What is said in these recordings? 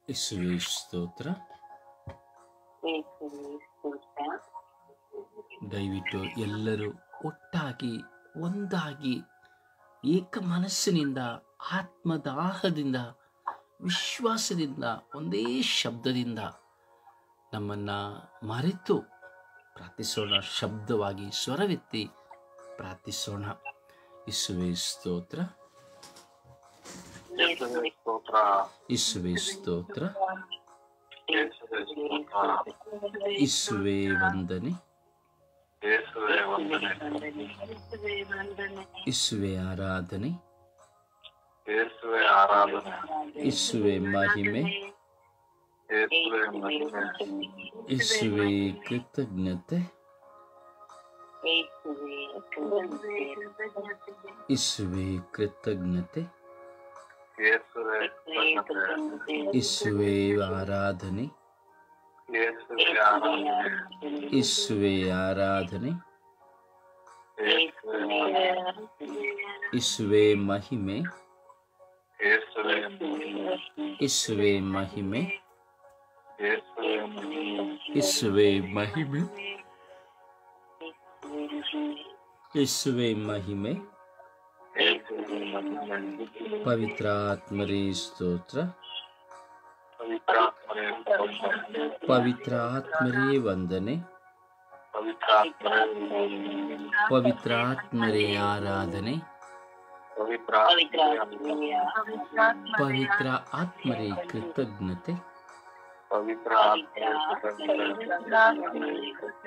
ಯೇಸುವೇ ಸ್ತೋತ್ರ. ದಯವಿಟ್ಟು ಎಲ್ಲರೂ ಒಟ್ಟಾಗಿ ಒಂದಾಗಿ ಏಕ ಮನಸ್ಸಿನಿಂದ ಆತ್ಮದಾಹದಿಂದ ವಿಶ್ವಾಸದಿಂದ ಒಂದೇ ಶಬ್ದದಿಂದ ನಮ್ಮನ್ನು ಮರೆತು ಪ್ರಾರ್ಥಿಸೋಣ. ಶಬ್ದವಾಗಿ ಸ್ವರವೆತ್ತಿ ಪ್ರಾರ್ಥಿಸೋಣ. ಯೇಸುವೇ ಸ್ತೋತ್ರ, ಯೇಸುವೇ ಸ್ತೋತ್ರ, ಯೇಸುವೇ ವಂದನೆ, ಯೇಸುವೇ ಆರಾಧನೆ, ಯೇಸುವೇ ಮಹಿಮೆ, ಯೇಸುವೇ ಕೃತಜ್ಞತೆ, ಯೇಸುವೇ ಕೃತಜ್ಞತೆ, ಯೇಸುವೇ ಆರಾಧನೆ, ಯೇಸುವೇ ಆರಾಧನೆ, ಯೇಸುವೇ ಮಹಿಮೆ, ಯೇಸುವೇ ಮಹಿಮೆ, ಯೇಸುವೇ ಮಹಿಮೆ, ಯೇಸುವೇ ಮಹಿಮೆ. ಪವಿತ್ರಾತ್ಮರೇ ಸ್ತೋತ್ರ, ಪವಿತ್ರಾತ್ಮರೇ ವಂದನೆ, ಪವಿತ್ರಾತ್ಮರೇ ಆರಾಧನೆ, ಪವಿತ್ರ ಆತ್ಮರೇ ಕೃತಜ್ಞತೆ,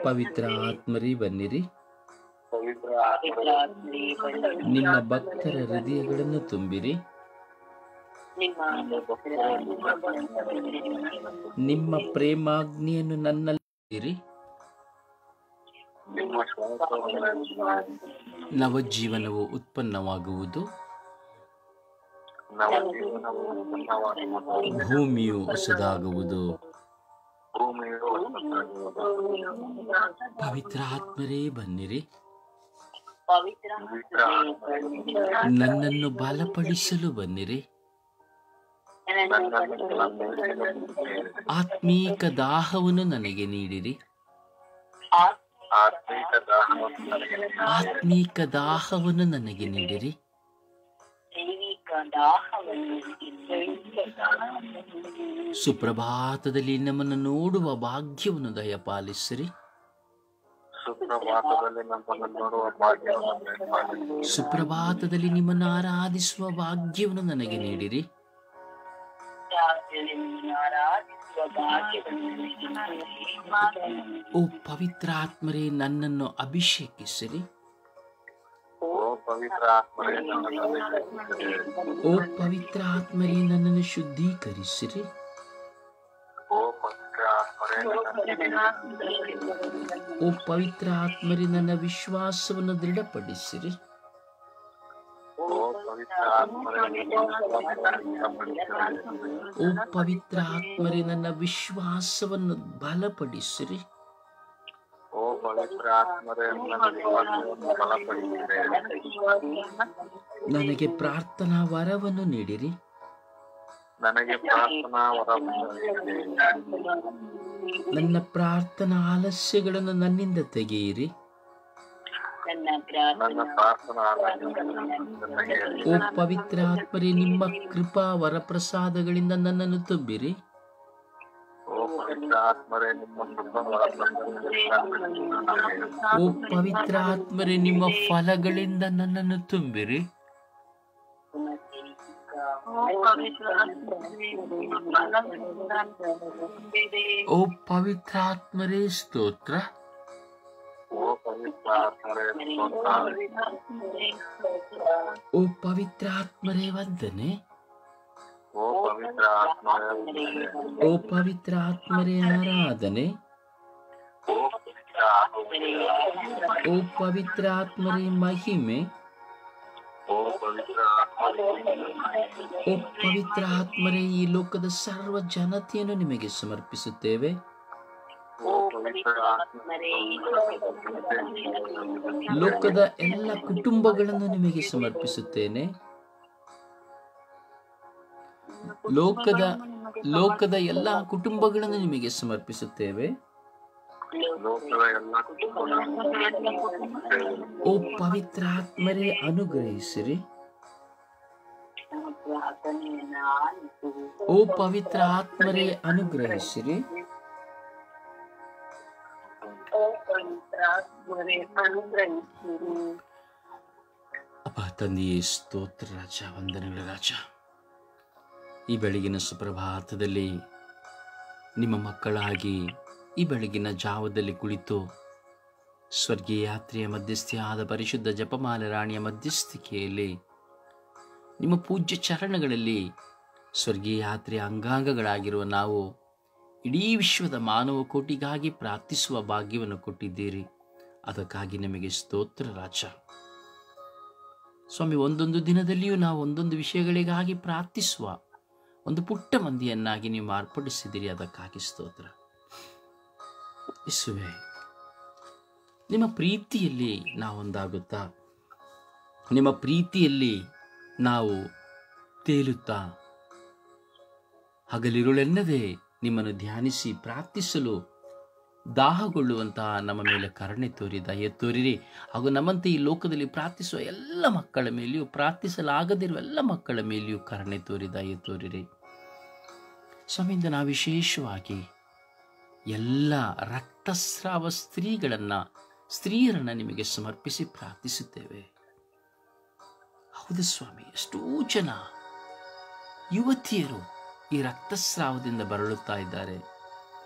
ಪವಿತ್ರ ಆತ್ಮರೇ ಬನ್ನಿರಿ. ನಿಮ್ಮ ಭಕ್ತರ ಹೃದಯಗಳನ್ನು ತುಂಬಿರಿ. ನಿಮ್ಮ ಪ್ರೇಮಾಗ್ನಿಯನ್ನು ನನ್ನಲ್ಲಿ ನವಜೀವನವು ಉತ್ಪನ್ನವಾಗುವುದು. ಭೂಮಿಯು ಹೊಸದಾಗುವುದು. ಪವಿತ್ರ ಆತ್ಮರೇ ಬನ್ನಿರಿ. ನನ್ನನ್ನು ಬಲಪಡಿಸಲು ಬನ್ನಿರಿ. ಆತ್ಮೀಕ ದಾಹವನ್ನು ನನಗೆ ನೀಡಿರಿ. ಆತ್ಮೀಕ ದಾಹವನ್ನು ನನಗೆ ನೀಡಿರಿ. ಸುಪ್ರಭಾತದಲ್ಲಿ ನಮ್ಮನ್ನು ನೋಡುವ ಭಾಗ್ಯವನ್ನು ದಯಪಾಲಿಸಿರಿ. ಸುಪ್ರಭಾತದಲ್ಲಿ ನಿಮ್ಮನ್ನು ಆರಾಧಿಸುವ ಭಾಗ್ಯವನ್ನು ನನಗೆ ನೀಡಿರಿ. ಓ ಪವಿತ್ರಾತ್ಮರೇ, ನನ್ನನ್ನು ಅಭಿಷೇಕಿಸಿರಿ. ಓ ಪವಿತ್ರಾತ್ಮರೇ, ನನ್ನನ್ನು ಶುದ್ಧೀಕರಿಸಿರಿ. ಓ ಪವಿತ್ರ ಆತ್ಮರೇ, ನನ್ನ ವಿಶ್ವಾಸವನ್ನು ದೃಢಪಡಿಸಿರಿ. ಓ ಪವಿತ್ರ ಆತ್ಮರೇ, ನನ್ನ ವಿಶ್ವಾಸವನ್ನು ಬಲಪಡಿಸಿರಿ. ನನಗೆ ಪ್ರಾರ್ಥನಾ ವರವನ್ನು ನೀಡಿರಿ. ನನ್ನ ಪ್ರಾರ್ಥನಾ ಆಲಸ್ಯಗಳನ್ನು ನನ್ನಿಂದ ತೆಗೆಯಿರಿ. ಓ ಪವಿತ್ರ ಆತ್ಮರೇ, ನಿಮ್ಮ ಕೃಪಾ ವರಪ್ರಸಾದಗಳಿಂದ ನನ್ನನ್ನು ತುಂಬಿರಿ. ಓ ಪವಿತ್ರ ಆತ್ಮರೇ, ನಿಮ್ಮ ಫಲಗಳಿಂದ ನನ್ನನ್ನು ತುಂಬಿರಿ. ಓ ಪವಿತ್ರ ಆತ್ಮರೇ ಸ್ತೋತ್ರ. ಓ ಪವಿತ್ರ ಆತ್ಮರೇ ವಂದನೆ. ಓ ಪವಿತ್ರ ಆತ್ಮರೇ ಆರಾಧನೆ. ಓ ಪವಿತ್ರ ಆತ್ಮರೇ ಮಹಿಮೆ. ಓ ಪವಿತ್ರ ಆತ್ಮರೇ, ಈ ಲೋಕದ ಸರ್ವ ಜನತೆಯನ್ನು ನಿಮಗೆ ಸಮರ್ಪಿಸುತ್ತೇವೆ. ಲೋಕದ ಎಲ್ಲ ಕುಟುಂಬಗಳನ್ನು ನಿಮಗೆ ಸಮರ್ಪಿಸುತ್ತೇನೆ. ಲೋಕದ ಲೋಕದ ಎಲ್ಲ ಕುಟುಂಬಗಳನ್ನು ನಿಮಗೆ ಸಮರ್ಪಿಸುತ್ತೇವೆ. ಓ ಪವಿತ್ರಾತ್ಮರೇ ಅನುಗ್ರಹಿಸಿರಿ. ಓ ಪವಿತ್ರ ಆತ್ಮರೇ ಅನುಗ್ರಹಿಸಿರಿ. ಅಪ್ಪ ತಂದೆಯೇ ಸ್ತೋತ್ರ ರಾಜ, ವಂದನೆಗಳ ರಾಜ. ಈ ಬೆಳಗಿನ ಸುಪ್ರಭಾತದಲ್ಲಿ ನಿಮ್ಮ ಮಕ್ಕಳಾಗಿ ಈ ಬೆಳಗಿನ ಜಾವದಲ್ಲಿ ಕುಳಿತು ಸ್ವರ್ಗೀಯ ಯಾತ್ರೆಯ ಮಧ್ಯಸ್ಥಿಯಾದ ಪರಿಶುದ್ಧ ಜಪಮಾಲೆ ರಾಣಿಯ ಮಧ್ಯಸ್ಥಿಕೆಯಲ್ಲಿ ನಿಮ್ಮ ಪೂಜ್ಯ ಚರಣಗಳಲ್ಲಿ ಸ್ವರ್ಗೀಯ ಯಾತ್ರೆಯ ಅಂಗಾಂಗಗಳಾಗಿರುವ ನಾವು ಇಡೀ ವಿಶ್ವದ ಮಾನವ ಕೋಟಿಗಾಗಿ ಪ್ರಾರ್ಥಿಸುವ ಭಾಗ್ಯವನ್ನು ಕೊಟ್ಟಿದ್ದೀರಿ. ಅದಕ್ಕಾಗಿ ನಿಮಗೆ ಸ್ತೋತ್ರ ರಾಜ. ಸ್ವಾಮಿ, ಒಂದೊಂದು ದಿನದಲ್ಲಿಯೂ ನಾವು ಒಂದೊಂದು ವಿಷಯಗಳಿಗಾಗಿ ಪ್ರಾರ್ಥಿಸುವ ಒಂದು ಪುಟ್ಟ ಮಂದಿಯನ್ನಾಗಿ ನೀವು ಮಾರ್ಪಡಿಸಿದ್ದೀರಿ. ಅದಕ್ಕಾಗಿ ಸ್ತೋತ್ರ ಯೇಸುವೇ. ನಿಮ್ಮ ಪ್ರೀತಿಯಲ್ಲಿ ನಾವೊಂದಾಗುತ್ತಾ, ನಿಮ್ಮ ಪ್ರೀತಿಯಲ್ಲಿ ನಾವು ತೇಲುತ್ತಾ, ಹಗಲಿರುಳೆನ್ನದೆ ನಿಮ್ಮನ್ನು ಧ್ಯಾನಿಸಿ ಪ್ರಾರ್ಥಿಸಲು ದಾಹಗೊಳ್ಳುವಂತಹ ನಮ್ಮ ಮೇಲೆ ಕರುಣೆ ತೋರಿ, ದಯೆ ತೋರಿರಿ. ಹಾಗೂ ನಮ್ಮಂತೆ ಈ ಲೋಕದಲ್ಲಿ ಪ್ರಾರ್ಥಿಸುವ ಎಲ್ಲ ಮಕ್ಕಳ ಮೇಲೆಯೂ, ಪ್ರಾರ್ಥಿಸಲಾಗದಿರುವ ಎಲ್ಲ ಮಕ್ಕಳ ಮೇಲೆಯೂ ಕರುಣೆ ತೋರಿ, ದಯೆ ತೋರಿರಿ. ಸ್ವಾಮಿಯಿಂದ ನಾವು ವಿಶೇಷವಾಗಿ ಎಲ್ಲ ರಕ್ತಸ್ರಾವ ಸ್ತ್ರೀಯರನ್ನು ನಿಮಗೆ ಸಮರ್ಪಿಸಿ ಪ್ರಾರ್ಥಿಸುತ್ತೇವೆ. ಹೌದು ಸ್ವಾಮಿ, ಎಷ್ಟೋ ಜನ ಯುವತಿಯರು ಈ ರಕ್ತಸ್ರಾವದಿಂದ ಬರಳುತ್ತಾ ಇದ್ದಾರೆ.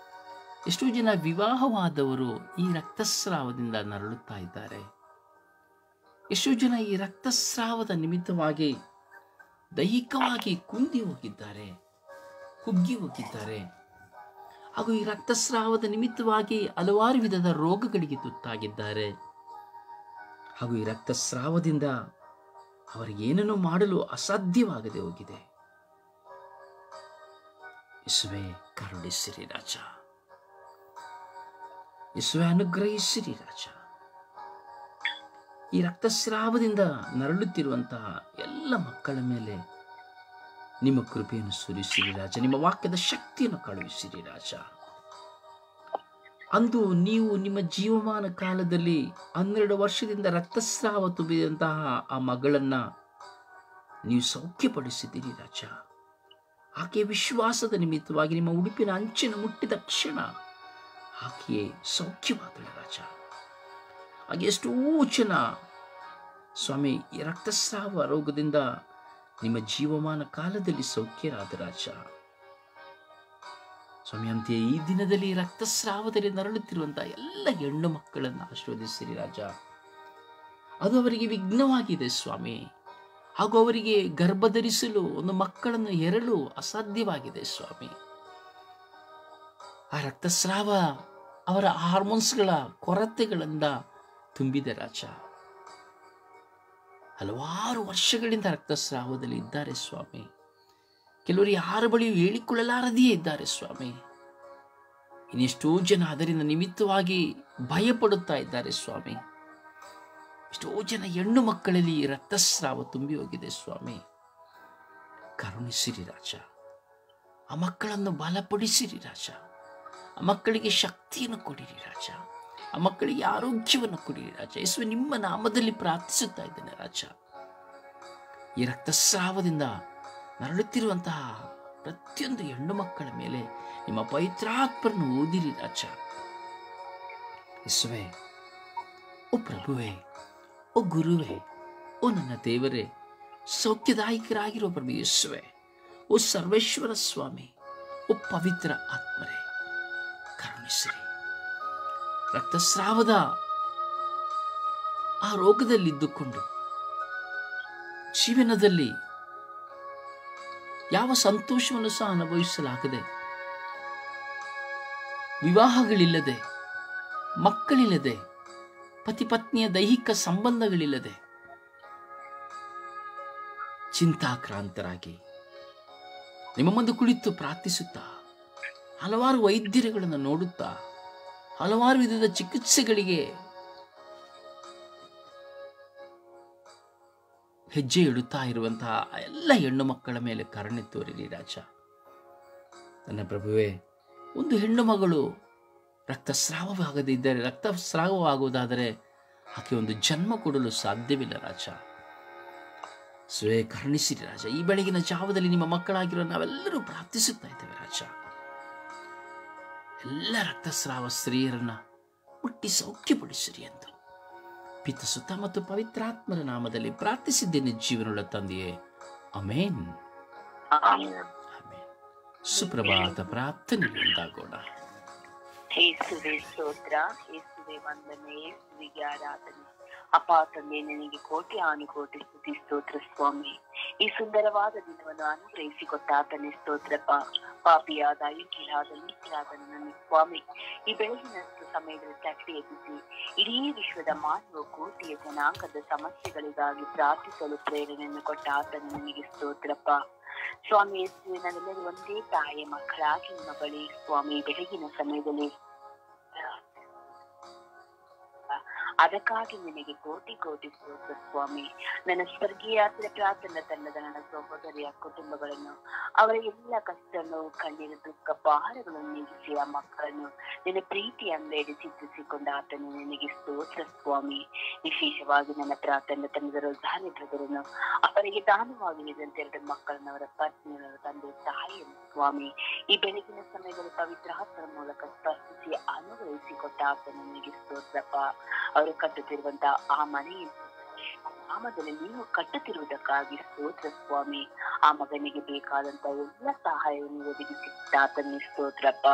ಎಷ್ಟೋ ಜನ ವಿವಾಹವಾದವರು ಈ ರಕ್ತಸ್ರಾವದಿಂದ ನರಳುತ್ತಾ ಇದ್ದಾರೆ. ಎಷ್ಟೋ ಜನ ಈ ರಕ್ತಸ್ರಾವದ ನಿಮಿತ್ತವಾಗಿ ದೈಹಿಕವಾಗಿ ಕುಂದಿ ಹೋಗಿದ್ದಾರೆ, ಕುಗ್ಗಿ ಹೋಗಿದ್ದಾರೆ. ಹಾಗೂ ಈ ರಕ್ತಸ್ರಾವದ ನಿಮಿತ್ತವಾಗಿ ಹಲವಾರು ವಿಧದ ರೋಗಗಳಿಗೆ ತುತ್ತಾಗಿದ್ದಾರೆ. ಹಾಗೂ ಈ ರಕ್ತಸ್ರಾವದಿಂದ ಅವರಿಗೇನನ್ನು ಮಾಡಲು ಅಸಾಧ್ಯವಾಗದೆ ಹೋಗಿದೆ. ಯೇಸುವೇ, ಕರುಣಿಸಿರಿ ರಾಜ. ಯೇಸುವೇ, ಅನುಗ್ರಹಿಸಿರಿ ರಾಜ. ಈ ರಕ್ತಸ್ರಾವದಿಂದ ನರಳುತ್ತಿರುವಂತಹ ಎಲ್ಲ ಮಕ್ಕಳ ಮೇಲೆ ನಿಮ್ಮ ಕೃಪೆಯನ್ನು ಸುರಿಸಿರಿ ರಾಜ. ನಿಮ್ಮ ವಾಕ್ಯದ ಶಕ್ತಿಯನ್ನು ಕಳುಹಿಸಿರಿ ರಾಜ. ಅಂದು ನೀವು ನಿಮ್ಮ ಜೀವಮಾನ ಕಾಲದಲ್ಲಿ 12 ವರ್ಷದಿಂದ ರಕ್ತಸ್ರಾವ ತುಂಬಿದಂತಹ ಆ ಮಗಳನ್ನ ನೀವು ಸೌಖ್ಯಪಡಿಸಿದ್ದೀರಿ ರಾಜ. ಆಕೆಯ ವಿಶ್ವಾಸದ ನಿಮಿತ್ತವಾಗಿ ನಿಮ್ಮ ಉಡುಪಿನ ಅಂಚಿನ ಮುಟ್ಟಿದ ಕ್ಷಣ ಆಕೆಯೇ ಸೌಖ್ಯವಾದಳು ರಾಜ. ಹಾಗೆ ಎಷ್ಟೋ ಜನ ಸ್ವಾಮಿ ಈ ರಕ್ತಸ್ರಾವ ರೋಗದಿಂದ ನಿಮ್ಮ ಜೀವಮಾನ ಕಾಲದಲ್ಲಿ ಸೌಖ್ಯರಾದ ರಾಜ. ಸ್ವಾಮಿ, ಅಂತೆಯೇ ಈ ದಿನದಲ್ಲಿ ರಕ್ತಸ್ರಾವದಲ್ಲಿ ನರಳುತ್ತಿರುವಂತಹ ಎಲ್ಲ ಹೆಣ್ಣು ಮಕ್ಕಳನ್ನು ಆಶೀರ್ವದಿಸಿರಿ ರಾಜ. ಅದು ಅವರಿಗೆ ವಿಘ್ನವಾಗಿದೆ ಸ್ವಾಮಿ. ಹಾಗೂ ಅವರಿಗೆ ಗರ್ಭಧರಿಸಲು ಒಂದು ಮಕ್ಕಳನ್ನು ಹೆರಲು ಅಸಾಧ್ಯವಾಗಿದೆ ಸ್ವಾಮಿ. ಆ ರಕ್ತಸ್ರಾವ ಅವರ ಹಾರ್ಮೋನ್ಸ್ಗಳ ಕೊರತೆಗಳಿಂದ ತುಂಬಿದೆ ರಾಜ. ಹಲವಾರು ವರ್ಷಗಳಿಂದ ರಕ್ತಸ್ರಾವದಲ್ಲಿ ಇದ್ದಾರೆ ಸ್ವಾಮಿ. ಕೆಲವರು ಯಾರ ಬಳಿಯೂ ಹೇಳಿಕೊಳ್ಳಲಾರದೆಯೇ ಇದ್ದಾರೆ ಸ್ವಾಮಿ. ಇನ್ನೆಷ್ಟೋ ಜನ ಅದರಿಂದ ನಿಮಿತ್ತವಾಗಿ ಭಯಪಡುತ್ತಾ ಇದ್ದಾರೆ ಸ್ವಾಮಿ. ಎಷ್ಟೋ ಜನ ಹೆಣ್ಣು ಮಕ್ಕಳಲ್ಲಿ ರಕ್ತಸ್ರಾವ ತುಂಬಿ ಹೋಗಿದೆ ಸ್ವಾಮಿ. ಕರುಣಿಸಿರಿ ರಾಜ. ಆ ಮಕ್ಕಳನ್ನು ಬಲಪಡಿಸಿರಿ ರಾಜ. ಆ ಮಕ್ಕಳಿಗೆ ಶಕ್ತಿಯನ್ನು ಕೊಡಿರಿ ರಾಜ. ಆ ಮಕ್ಕಳಿಗೆ ಆರೋಗ್ಯವನ್ನು ಕೊಡಿರಿ ರಾಜ. ಯೇಸುವೆ, ನಿಮ್ಮ ನಾಮದಲ್ಲಿ ಪ್ರಾರ್ಥಿಸುತ್ತಾ ಇದ್ದೇನೆ ರಾಜ. ಈ ರಕ್ತಸ್ರಾವದಿಂದ ನರಳುತ್ತಿರುವಂತಹ ಪ್ರತಿಯೊಂದು ಹೆಣ್ಣು ಮಕ್ಕಳ ಮೇಲೆ ನಿಮ್ಮ ಪವಿತ್ರಾತ್ಮರನ್ನು ಓದಿರಿ ರಾಜ. ಯೇಸುವೆ, ಓ ಪ್ರಭುವೇ, ಓ ಗುರುವೇ, ಓ ನನ್ನ ದೇವರೇ, ಸೌಖ್ಯದಾಯಕರಾಗಿರೋ ಪ್ರಭು ಯೇಸುವೆ, ಓ ಸರ್ವೇಶ್ವರ ಸ್ವಾಮಿ, ಓ ಪವಿತ್ರ ಆತ್ಮರೇ, ಕರುಣಿಸಿರಿ. ರಕ್ತಸ್ರಾವದ ಆ ರೋಗದಲ್ಲಿದ್ದುಕೊಂಡು ಜೀವನದಲ್ಲಿ ಯಾವ ಸಂತೋಷವನ್ನು ಸಹ ಅನುಭವಿಸಲಾಗದೆ, ವಿವಾಹಗಳಿಲ್ಲದೆ, ಮಕ್ಕಳಿಲ್ಲದೆ, ಪತಿ ಪತ್ನಿಯ ದೈಹಿಕ ಸಂಬಂಧಗಳಿಲ್ಲದೆ ಚಿಂತಾಕ್ರಾಂತರಾಗಿ ನಿಮ್ಮ ಮುಂದೆ ಕುಳಿತು ಪ್ರಾರ್ಥಿಸುತ್ತಾ, ಹಲವಾರು ವೈದ್ಯರುಗಳನ್ನು ನೋಡುತ್ತಾ, ಹಲವಾರು ವಿಧದ ಚಿಕಿತ್ಸೆಗಳಿಗೆ ಹೆಜ್ಜೆ ಇಡುತ್ತಾ ಇರುವಂತಹ ಎಲ್ಲ ಹೆಣ್ಣು ಮಕ್ಕಳ ಮೇಲೆ ಕರುಣೆ ತೋರಿರಿ ರಾಜ. ನನ್ನ ಪ್ರಭುವೇ, ಒಂದು ಹೆಣ್ಣು ಮಗಳು ರಕ್ತಸ್ರಾವವಾಗುವುದಾದರೆ ಆಕೆ ಒಂದು ಜನ್ಮ ಕೊಡಲು ಸಾಧ್ಯವಿಲ್ಲ ರಾಜ. ಸ್ವೇ ಕರುಣಿಸಿರಿ ರಾಜ. ಈ ಬೆಳಗಿನ ಜಾವದಲ್ಲಿ ನಿಮ್ಮ ಮಕ್ಕಳಾಗಿರೋ ನಾವೆಲ್ಲರೂ ಪ್ರಾರ್ಥಿಸುತ್ತಾ ಇದ್ದೇವೆ ರಾಜ. ಎಲ್ಲ ರಕ್ತಸ್ರಾವ ಸ್ತ್ರೀಯರನ್ನ ಮುಟ್ಟಿ ಸೌಖ್ಯಪಡಿಸಿರಿ ಎಂದು ಪಿತ, ಸುತ ಮತ್ತು ಪವಿತ್ರಾತ್ಮರ ನಾಮದಲ್ಲಿ ಪ್ರಾರ್ಥಿಸಿದ್ದೇನೆ ಜೀವನವುಳ್ಳ ತಂದೆಯೇ, ಆಮೇನ್. ಸುಪ್ರಭಾತ ಪ್ರಾರ್ಥನೆಯಿಂದಾಗೋಣ. ಯೇಸುವೆ ಸ್ತೋತ್ರ, ಯೇಸುವೆ ವಂದನೆ, ಯೇಸುವಿಗೆ ಆರಾಧನೆ. ಅಪ್ಪ ತಂದೆ, ನಿನಗೆ ಕೋಟಿ ಆನುಕೋಟಿ ಸ್ತುತಿ ಸ್ತೋತ್ರ ಸ್ವಾಮಿ. ಈ ಸುಂದರವಾದ ದಿನವನ್ನು ಅನುಗ್ರಹಿಸಿಕೊಟ್ಟ ಆತನೇ ಸ್ತೋತ್ರಪ್ಪ. ಪಾಪಿಯಾದ ಅಯುಕ್ತರಾದ ನೀಚರಾದ ನನ್ನ ಸ್ವಾಮಿ, ಈ ಬೆಳಗಿನ ಸಮಯದಲ್ಲಿ ತಟ್ಟಿ ಎಬ್ಬಿಸಿ ಇಡೀ ವಿಶ್ವದ ಮಾನವ ಕೋಟಿಯ ಜನಾಂಗದ ಸಮಸ್ಯೆಗಳಿಗಾಗಿ ಪ್ರಾರ್ಥಿಸಲು ಪ್ರೇರಣೆಯನ್ನು ಕೊಟ್ಟ ಆತನ ನಿನಗೆ ಸ್ತೋತ್ರಪ್ಪ. ಸ್ವಾಮಿ ಯೇಸುವೆ, ನಾವೆಲ್ಲರೂ ಒಂದೇ ತಾಯಿಯ ಮಕ್ಕಳಾಗಿ ನಿಮ್ಮ ಬಳಿ ಸ್ವಾಮಿ ಬೆಳಗಿನ ಸಮಯದಲ್ಲಿ ಅದಕ್ಕಾಗಿ ನಿನಗೆ ಕೋಟಿ ಕೋಟಿ ಸ್ತೋತ್ರ ಸ್ವಾಮಿ. ನನ್ನ ಸ್ವರ್ಗೀಯ ಪ್ರಾರ್ಥನೆ ತಂಡದ ನನ್ನ ಸಹೋದರಿಯ ಕುಟುಂಬಗಳನ್ನು, ಅವರ ಎಲ್ಲ ಕಷ್ಟ, ನೋವು, ಕಣ್ಣೀರು, ದುಃಖ, ಭಾರಗಳನ್ನು ನೀಗಿಸಿ ಆ ಮಕ್ಕಳನ್ನು ನಿನ್ನ ಪ್ರೀತಿಯಿಂದ ಚಿತ್ರಿಸಿಕೊಂಡ ಆತನು ನಿನಗೆ ಸ್ತೋತ್ರ ಸ್ವಾಮಿ. ವಿಶೇಷವಾಗಿ ನನ್ನ ಪ್ರಾರ್ಥನೆ ತಂಡದ ರೋಜಾನೆ ಬ್ರದರನ್ನು, ಅವರಿಗೆ ದಾನವಾಗಿ ನೀಡಿದಂತೆ 2 ಮಕ್ಕಳನ್ನು, ಅವರ ಪತ್ನಿಯವರ ತಂದೆ ತಾಯಿಯನ್ನು ಸ್ವಾಮಿ ಈ ಬೆಳಗಿನ ಸಮಯದಲ್ಲಿ ಪವಿತ್ರ ಆತ್ಮರ ಮೂಲಕ ಸ್ಪರ್ಶಿಸಿ ಅನುಗ್ರಹಿಸಿಕೊಟ್ಟ ಆತನು ನಿನಗೆ ಸ್ತೋತ್ರಪ್ಪ. ಅವರು ಕಟ್ಟುತ್ತಿರುವಂತಹ ಆ ಮನೆಯನ್ನು ನಾಮದಲ್ಲಿ ನೀವು ಕಟ್ಟುತ್ತಿರುವುದಕ್ಕಾಗಿ ಸ್ತೋತ್ರ ಸ್ವಾಮಿ. ಆ ಮಗನಿಗೆ ಬೇಕಾದಂತ ಎಲ್ಲ ಸಹಾಯವನ್ನು ಒದಗಿಸಿದ್ದಾತನೇ ಸ್ತೋತ್ರಪ್ಪ.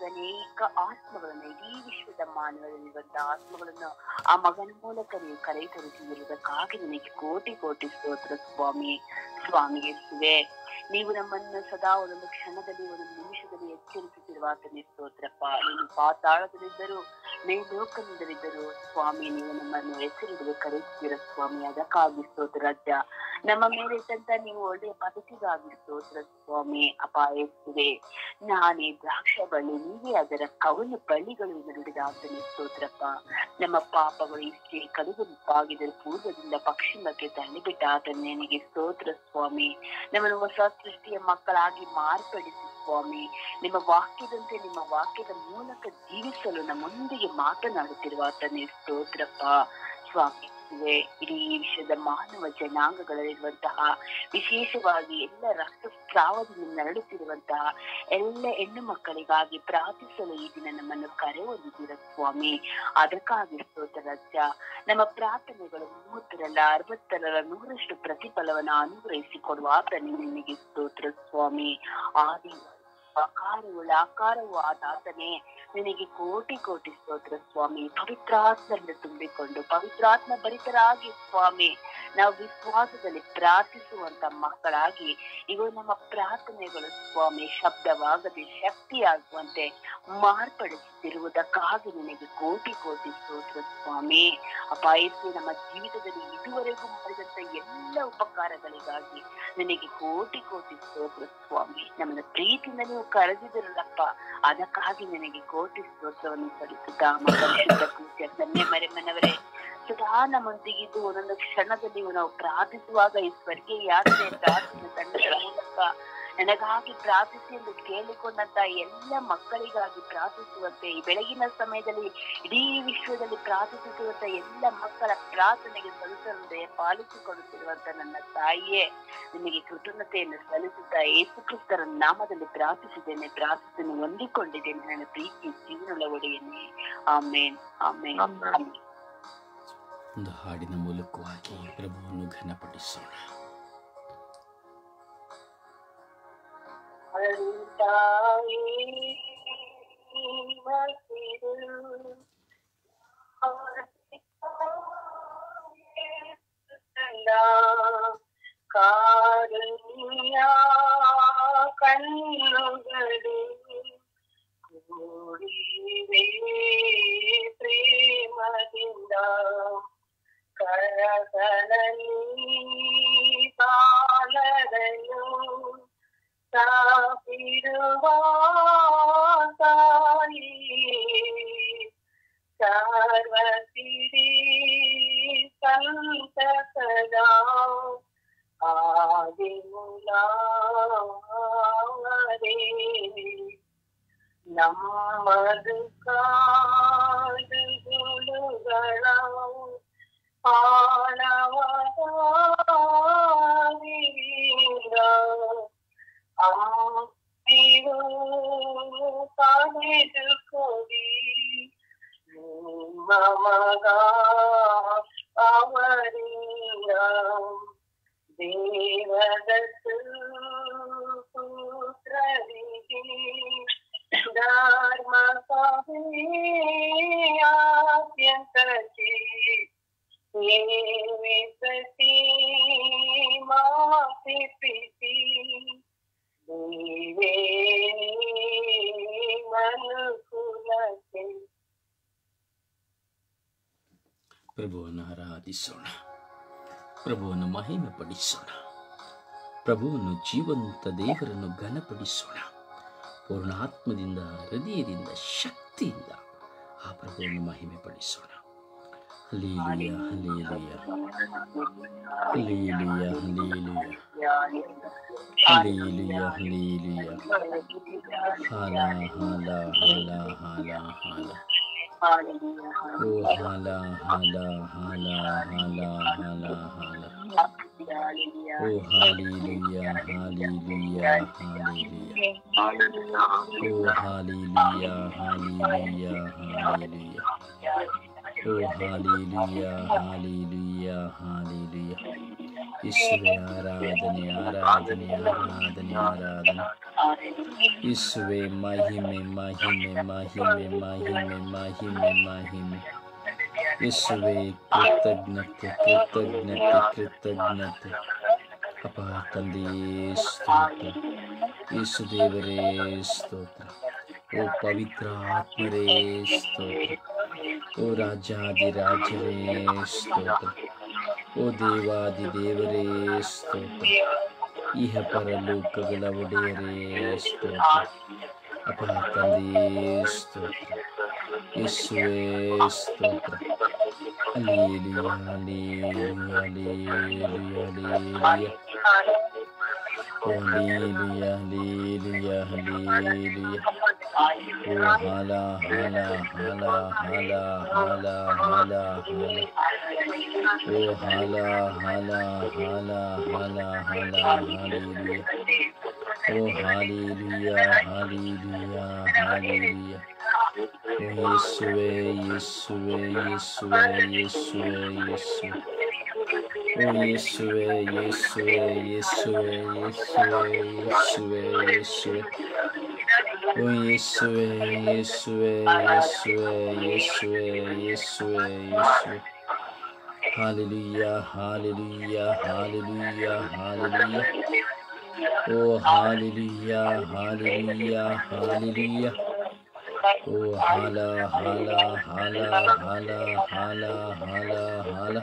ಅನೇಕ ಆತ್ಮಗಳನ್ನು, ಇಡೀ ವಿಶ್ವದ ಮಾನವರಲ್ಲಿರುವಂತಹ ಆತ್ಮಗಳನ್ನು ಆ ಮಗನ ಮೂಲಕ ನೀವು ಕರೆ ತರಿಸಿರುವುದಕ್ಕಾಗಿ ನಿನಗೆ ಕೋಟಿ ಕೋಟಿ ಸ್ತೋತ್ರ ಸ್ವಾಮಿ. ಸ್ವಾಮಿ ಯೇಸುವೆ, ನೀವು ನಮ್ಮನ್ನು ಸದಾ ಒಂದೊಂದು ಕ್ಷಣದಲ್ಲಿ, ಒಂದೊಂದು ನಿಮಿಷದಲ್ಲಿ ಎಚ್ಚರಿಸುತ್ತಿರುವ ಆತನೇ ಸ್ತೋತ್ರಪ್ಪ. ನೀನು ಪಾತಾಳದಲ್ಲಿದ್ದರೂ, ಮೇಲೋಕದಿಂದಲಿದ್ದರೂ ಸ್ವಾಮಿ, ನೀವು ನಮ್ಮನ್ನು ಹೆಸರಿಡುವ ಕರೆಯುತ್ತೀರ ಸ್ವಾಮಿ. ಅದಕ್ಕಾಗಿ ಸ್ತೋತ್ರ ರಾಜ್ಯ. ನಮ್ಮ ಮೇಲೆ ಇಟ್ಟಂತ ನೀವು ಒಳ್ಳೆಯ ಪದ್ಧತಿಗಾಗಿ ಸ್ತೋತ್ರ ಸ್ವಾಮಿ. ಅಪಾಯಿಸುವೆ, ನಾನೇ ದ್ರಾಕ್ಷ ಬಳ್ಳಿ, ನೀವೇ ಅದರ ಕವಲು ಬಳ್ಳಿಗಳು ನುಡಿದ ಆತನೇ ಸ್ತೋತ್ರಪ್ಪ. ನಮ್ಮ ಪಾಪಗಳು ಇಷ್ಟೇ ಕಡುಗುಪ್ಪಾಗಿದ್ದರೆ ಪೂರ್ವದಿಂದ ಪಶ್ಚಿಮಕ್ಕೆ ತಳ್ಳಿಬಿಟ್ಟ ಆತನೇ ನಿನಗೆ ಸ್ತೋತ್ರ ಸ್ವಾಮಿ. ನಮ್ಮನ್ನು ಹೊಸ ಸೃಷ್ಟಿಯ ಮಕ್ಕಳಾಗಿ ಮಾರ್ಪಡಿಸಿ ಸ್ವಾಮಿ. ನಿಮ್ಮ ವಾಕ್ಯದಂತೆ, ನಿಮ್ಮ ವಾಕ್ಯದ ಮೂಲಕ ಜೀವಿಸಲು ನಮ್ಮೊಂದಿಗೆ ಮಾತನಾಡುತ್ತಿರುವ ಆತನೇ ಸ್ತೋತ್ರಪ್ಪ. ಸ್ವಾಮಿ ಇಡೀ ವಿಶ್ವದ ಮಾನವ ಜನಾಂಗಗಳಲ್ಲಿರುವಂತಹ, ವಿಶೇಷವಾಗಿ ಎಲ್ಲ ರಕ್ತಸ್ರಾವದಿಂದ ನರಳುತ್ತಿರುವಂತಹ ಎಲ್ಲ ಹೆಣ್ಣು ಮಕ್ಕಳಿಗಾಗಿ ಪ್ರಾರ್ಥಿಸಲು ಈ ದಿನ ನಮ್ಮನ್ನು ಕರೆ ಹೊಂದಿದ್ದೀರ ಸ್ವಾಮಿ. ಅದಕ್ಕಾಗಿ ಸ್ತೋತ್ರ ರಾಜ. ನಮ್ಮ ಪ್ರಾರ್ಥನೆಗಳು 30ರಲ್ಲಿ 60ರಲ್ಲಿ 100ರಷ್ಟು ಪ್ರತಿಫಲವನ್ನು ಅನುಗ್ರಹಿಸಿಕೊಡುವ ಆತನೇ ನಿನಗೆ ಸ್ತೋತ್ರ ಸ್ವಾಮಿ. ಆದಿ ಆಕಾರವು ಆದಾತನೇ ನಿನಗೆ ಕೋಟಿ ಕೋಟಿ ಸ್ತೋತ್ರ ಸ್ವಾಮಿ. ಪವಿತ್ರಾತ್ಮದಿಂದ ತುಂಬಿಕೊಂಡು ಪವಿತ್ರಾತ್ಮ ಭರಿತರಾಗಿ ಸ್ವಾಮಿ ನಾವು ವಿಶ್ವಾಸದಲ್ಲಿ ಪ್ರಾರ್ಥಿಸುವಂತ ಮಕ್ಕಳಾಗಿ ಇವು ನಮ್ಮ ಪ್ರಾರ್ಥನೆಗಳು ಸ್ವಾಮಿ ಶಬ್ದವಾಗದೆ ಶಕ್ತಿಯಾಗುವಂತೆ ಮಾರ್ಪಡಿಸುತ್ತಿರುವುದಕ್ಕಾಗಿ ನಿನಗೆ ಕೋಟಿ ಕೋಟಿ ಸ್ತೋತ್ರ ಸ್ವಾಮಿ. ಅಪಾಯಿಸಿ ನಮ್ಮ ಜೀವಿತದಲ್ಲಿ ಇದುವರೆಗೂ ಮಾಡಿದಂತ ಎಲ್ಲ ಉಪಕಾರಗಳಿಗಾಗಿ ನಿನಗೆ ಕೋಟಿ ಕೋಟಿ ಸ್ತೋತ್ರ ಸ್ವಾಮಿ. ನಮ್ಮನ್ನ ಪ್ರೀತಿಯಿಂದ ನೀವು ಕರೆದಿರಲ್ಲಪ್ಪ, ಅದಕ್ಕಾಗಿ ನಿನಗೆ ಕೋಟಿ ಸ್ತೋತ್ರವನ್ನು ಸಲ್ಲಿಸುತ್ತಾ ಪರಿಶುದ್ಧ ಪೂಜ್ಯ ಕನ್ಯೆ ಮರಿಯಮ್ಮನವರೇ, ಸದಾ ನಮ್ಮೊಂದಿಗಿದ್ದು ಒಂದೊಂದು ಕ್ಷಣದಲ್ಲಿ ನಾವು ಪ್ರಾರ್ಥಿಸುವಾಗ ಈ ಸ್ವರ್ಗೀಯ ಯಾತ್ರೆ ಪ್ರಾರ್ಥನೆ ತಂಡಗಳ ಮೂಲಕ ನನಗಾಗಿ ಪ್ರಾರ್ಥಿಸಿ ಎಂದು ಕೇಳಿಕೊಂಡಂತ ಎಲ್ಲ ಮಕ್ಕಳಿಗಾಗಿ ಪ್ರಾರ್ಥಿಸುವಂತೆ, ಈ ಬೆಳಗಿನ ಸಮಯದಲ್ಲಿ ಇಡೀ ವಿಶ್ವದಲ್ಲಿ ಪ್ರಾರ್ಥಿಸುತ್ತಿರುವಂತ ಎಲ್ಲ ಮಕ್ಕಳ ಪ್ರಾರ್ಥನೆಗೆ ಸಲ್ಲಿಸಲು ಪಾಲಿಸಿಕೊಳ್ಳುತ್ತಿರುವಂತ ನನ್ನ ತಾಯಿಯೇ, ನಿಮಗೆ ಕೃತಜ್ಞತೆಯನ್ನು ಸಲ್ಲಿಸುತ್ತಾ ಯೇಸು ಕ್ರಿಸ್ತರ ನಾಮದಲ್ಲಿ ಪ್ರಾರ್ಥಿಸಿದ್ದೇನೆ, ಪ್ರಾರ್ಥನೆ ಹೊಂದಿಕೊಂಡಿದ್ದೇನೆ ನನ್ನ ಪ್ರೀತಿ ಜೀವನದ ಒಡೆಯನ್ನೇ. ಆಮೇನ್, ಆಮೇನ್, ಆಮೇನ್. ಒಂದು ಹಾಡಿನ ಮೂಲಕವಾಗಿ ಪ್ರಭುವನ್ನು ಘನಪಡಿಸೋಣ. ಕಾರುಣ್ಯ ಕಣ್ಣುಗಳು ಕೂಡಿವೆ ಪ್ರೇಮದಿಂದ, ಕರಗಳಲ್ಲಿ ಬಾಲರನ್ನು ಸಾಪಿರುವ ತಾಯಿ, ಸರ್ವಸಿರಿ ಸಂತಸದ ಆದಿಮೂಲಾವರೆ ನಮ್ಮದು ಕಾಡುಗುಳುಗಳ ಆಳವಾದ ಅಂಬಿರು ಕಾಣಿದುಕೊಡಿ ನಿಮ್ಮ ಮಗ ಅವರಿಲ್ಲ ದೇವದತ್ತು ಪುತ್ರರಿಗೆ ಧರ್ಮ ಆದ್ಯಂತಕ್ಕೆ ಏವಿಸತಿ ಮಾತಿ ಪ್ರೀತಿ ನೀವೇ ಮನುಕುಲಕ್ಕೆ. ಪ್ರಭುವನ್ನು ಆರಾಧಿಸೋಣ, ಪ್ರಭುವನ್ನು ಮಹಿಮೆ ಪಡಿಸೋಣ, ಪ್ರಭುವನ್ನು ಜೀವಂತ ದೇವರನ್ನು ಘನಪಡಿಸೋಣ. ಪೂರ್ಣ ಆತ್ಮದಿಂದ, ಹೃದಯದಿಂದ, ಶಕ್ತಿಯಿಂದ ಆ ಪ್ರಭುವನ್ನು ಮಹಿಮೆ ಪಡಿಸೋಣ. Hallelujah, hallelujah, hallelujah, hallelujah, hallelujah, ಹಾಲ ಹಾಲ ಹಾಲ ಹಾಲ ಹಾಲ. ಓ ಹಾಲ ಹಾಲ ಹಾಲ ಹಾಲ ಹಾಲ ಹಾಲ. ಓ ಹಾಲೆಲೂಯಾ, ಹಾಲೆಲೂಯಾ, ಹಾಲೆಲೂಯಾ. ಓ ಹಾಲೆಲೂಯಾ, ಹಾಲೆಲೂಯಾ, ಹಾಲೆಲೂಯಾ. ಓ ಹಾಲೆಲೂಯಾ, ಹಾಲೆಲೂಯಾ, ಹಾಲೆಲೂಯಾ. ಯೇಸುವೇ ಆರಾಧನೆ, ಆರಾಧನೆ, ಆರಾಧನೆ, ಆರಾಧನೆ. ಯೇಸುವೇ ಮಹಿಮೆ, ಮಹಿಮೆ, ಮಹಿಮೆ, ಮಹಿಮೆ, ಮಹಿಮೆ, ಮಹಿಮೆ. ಯೇಸುವೇ ಕೃತಜ್ಞತೆ, ಕೃತಜ್ಞತೆ, ಕೃತಜ್ಞತೆ. ಅಪ್ಪ ತಂದೆಯೇ ಸ್ತೋತ್ರ, ಯೇಸು ದೇವರೇ ಸ್ತೋತ್ರ. ಓ ಪವಿತ್ರ ಆತ್ಮರೇ ಸ್ತೋತ್ರ. ಓ ರಾಜಾದಿರಾಜರೇ ಸ್ತೋತ್ರ. ಓ ದೇವಾದಿ ದೇವರೇ ಸ್ತೋತ್ರ. ಇಹ ಪರಲೋಕಗಳ ಒಡೆಯರೇ ಸ್ತೋತ್ರ. ಅಪ್ಪ ತಂದೆಯೇ ಸ್ತೋತ್ರ, ಯೇಸುವೇ ಸ್ತೋತ್ರ. Hallelujah, hallelujah, hallelujah, hallelujah. ಓ ಹಲ್ಲೆಲೂಯಾ, ಹಲ್ಲೆಲೂಯಾ, ಹಲ್ಲೆಲೂಯಾ. ಓ ಹಾಲ ಹಾಲ ಹಾಲ ಹಾಲ ಹಾಲ ಹಾಲ ಹಾಲ. ಓ ಹಾಲ ಹಾಲ ಹಾಲ ಹಾಲ ಹಾಲ. ಹಾಲೆಲೂಯಾ. ಓ ಹಾಲೆಲೂಯಾ, ಹಾಲೆಲೂಯಾ, ಹಾಲೆಲೂಯಾ. ಓ ಯೇಸುವೇ, ಯೇಸುವೇ, ಯೇಸುವೇ, ಯೇಸುವೇ, ಯೇಸುವೇ. ಓ ಯೇಸುವೇ, ಯೇಸುವೇ, ಯೇಸುವೇ, ಯೇಸುವೇ, ಯೇಸುವೇ, ಯೇಸುವೇ. ಓ ಯೇಸುವೇ, ಯೇಸುವೇ, ಯೇಸುವೇ, ಯೇಸುವೇ, ಯೇಸುವೇ, ಯೇಸುವೇ. Hallelujah, hallelujah, hallelujah, hallelujah. ಓ ಹಾಲೆಲೂಯಾ, ಹಾಲೆಲೂಯಾ, ಹಾಲೆಲೂಯಾ. ಓ ಹಾಲ ಹಾಲ ಹಾಲ ಹಾಲ ಹಾಲ ಹಾಲ ಹಾಲ.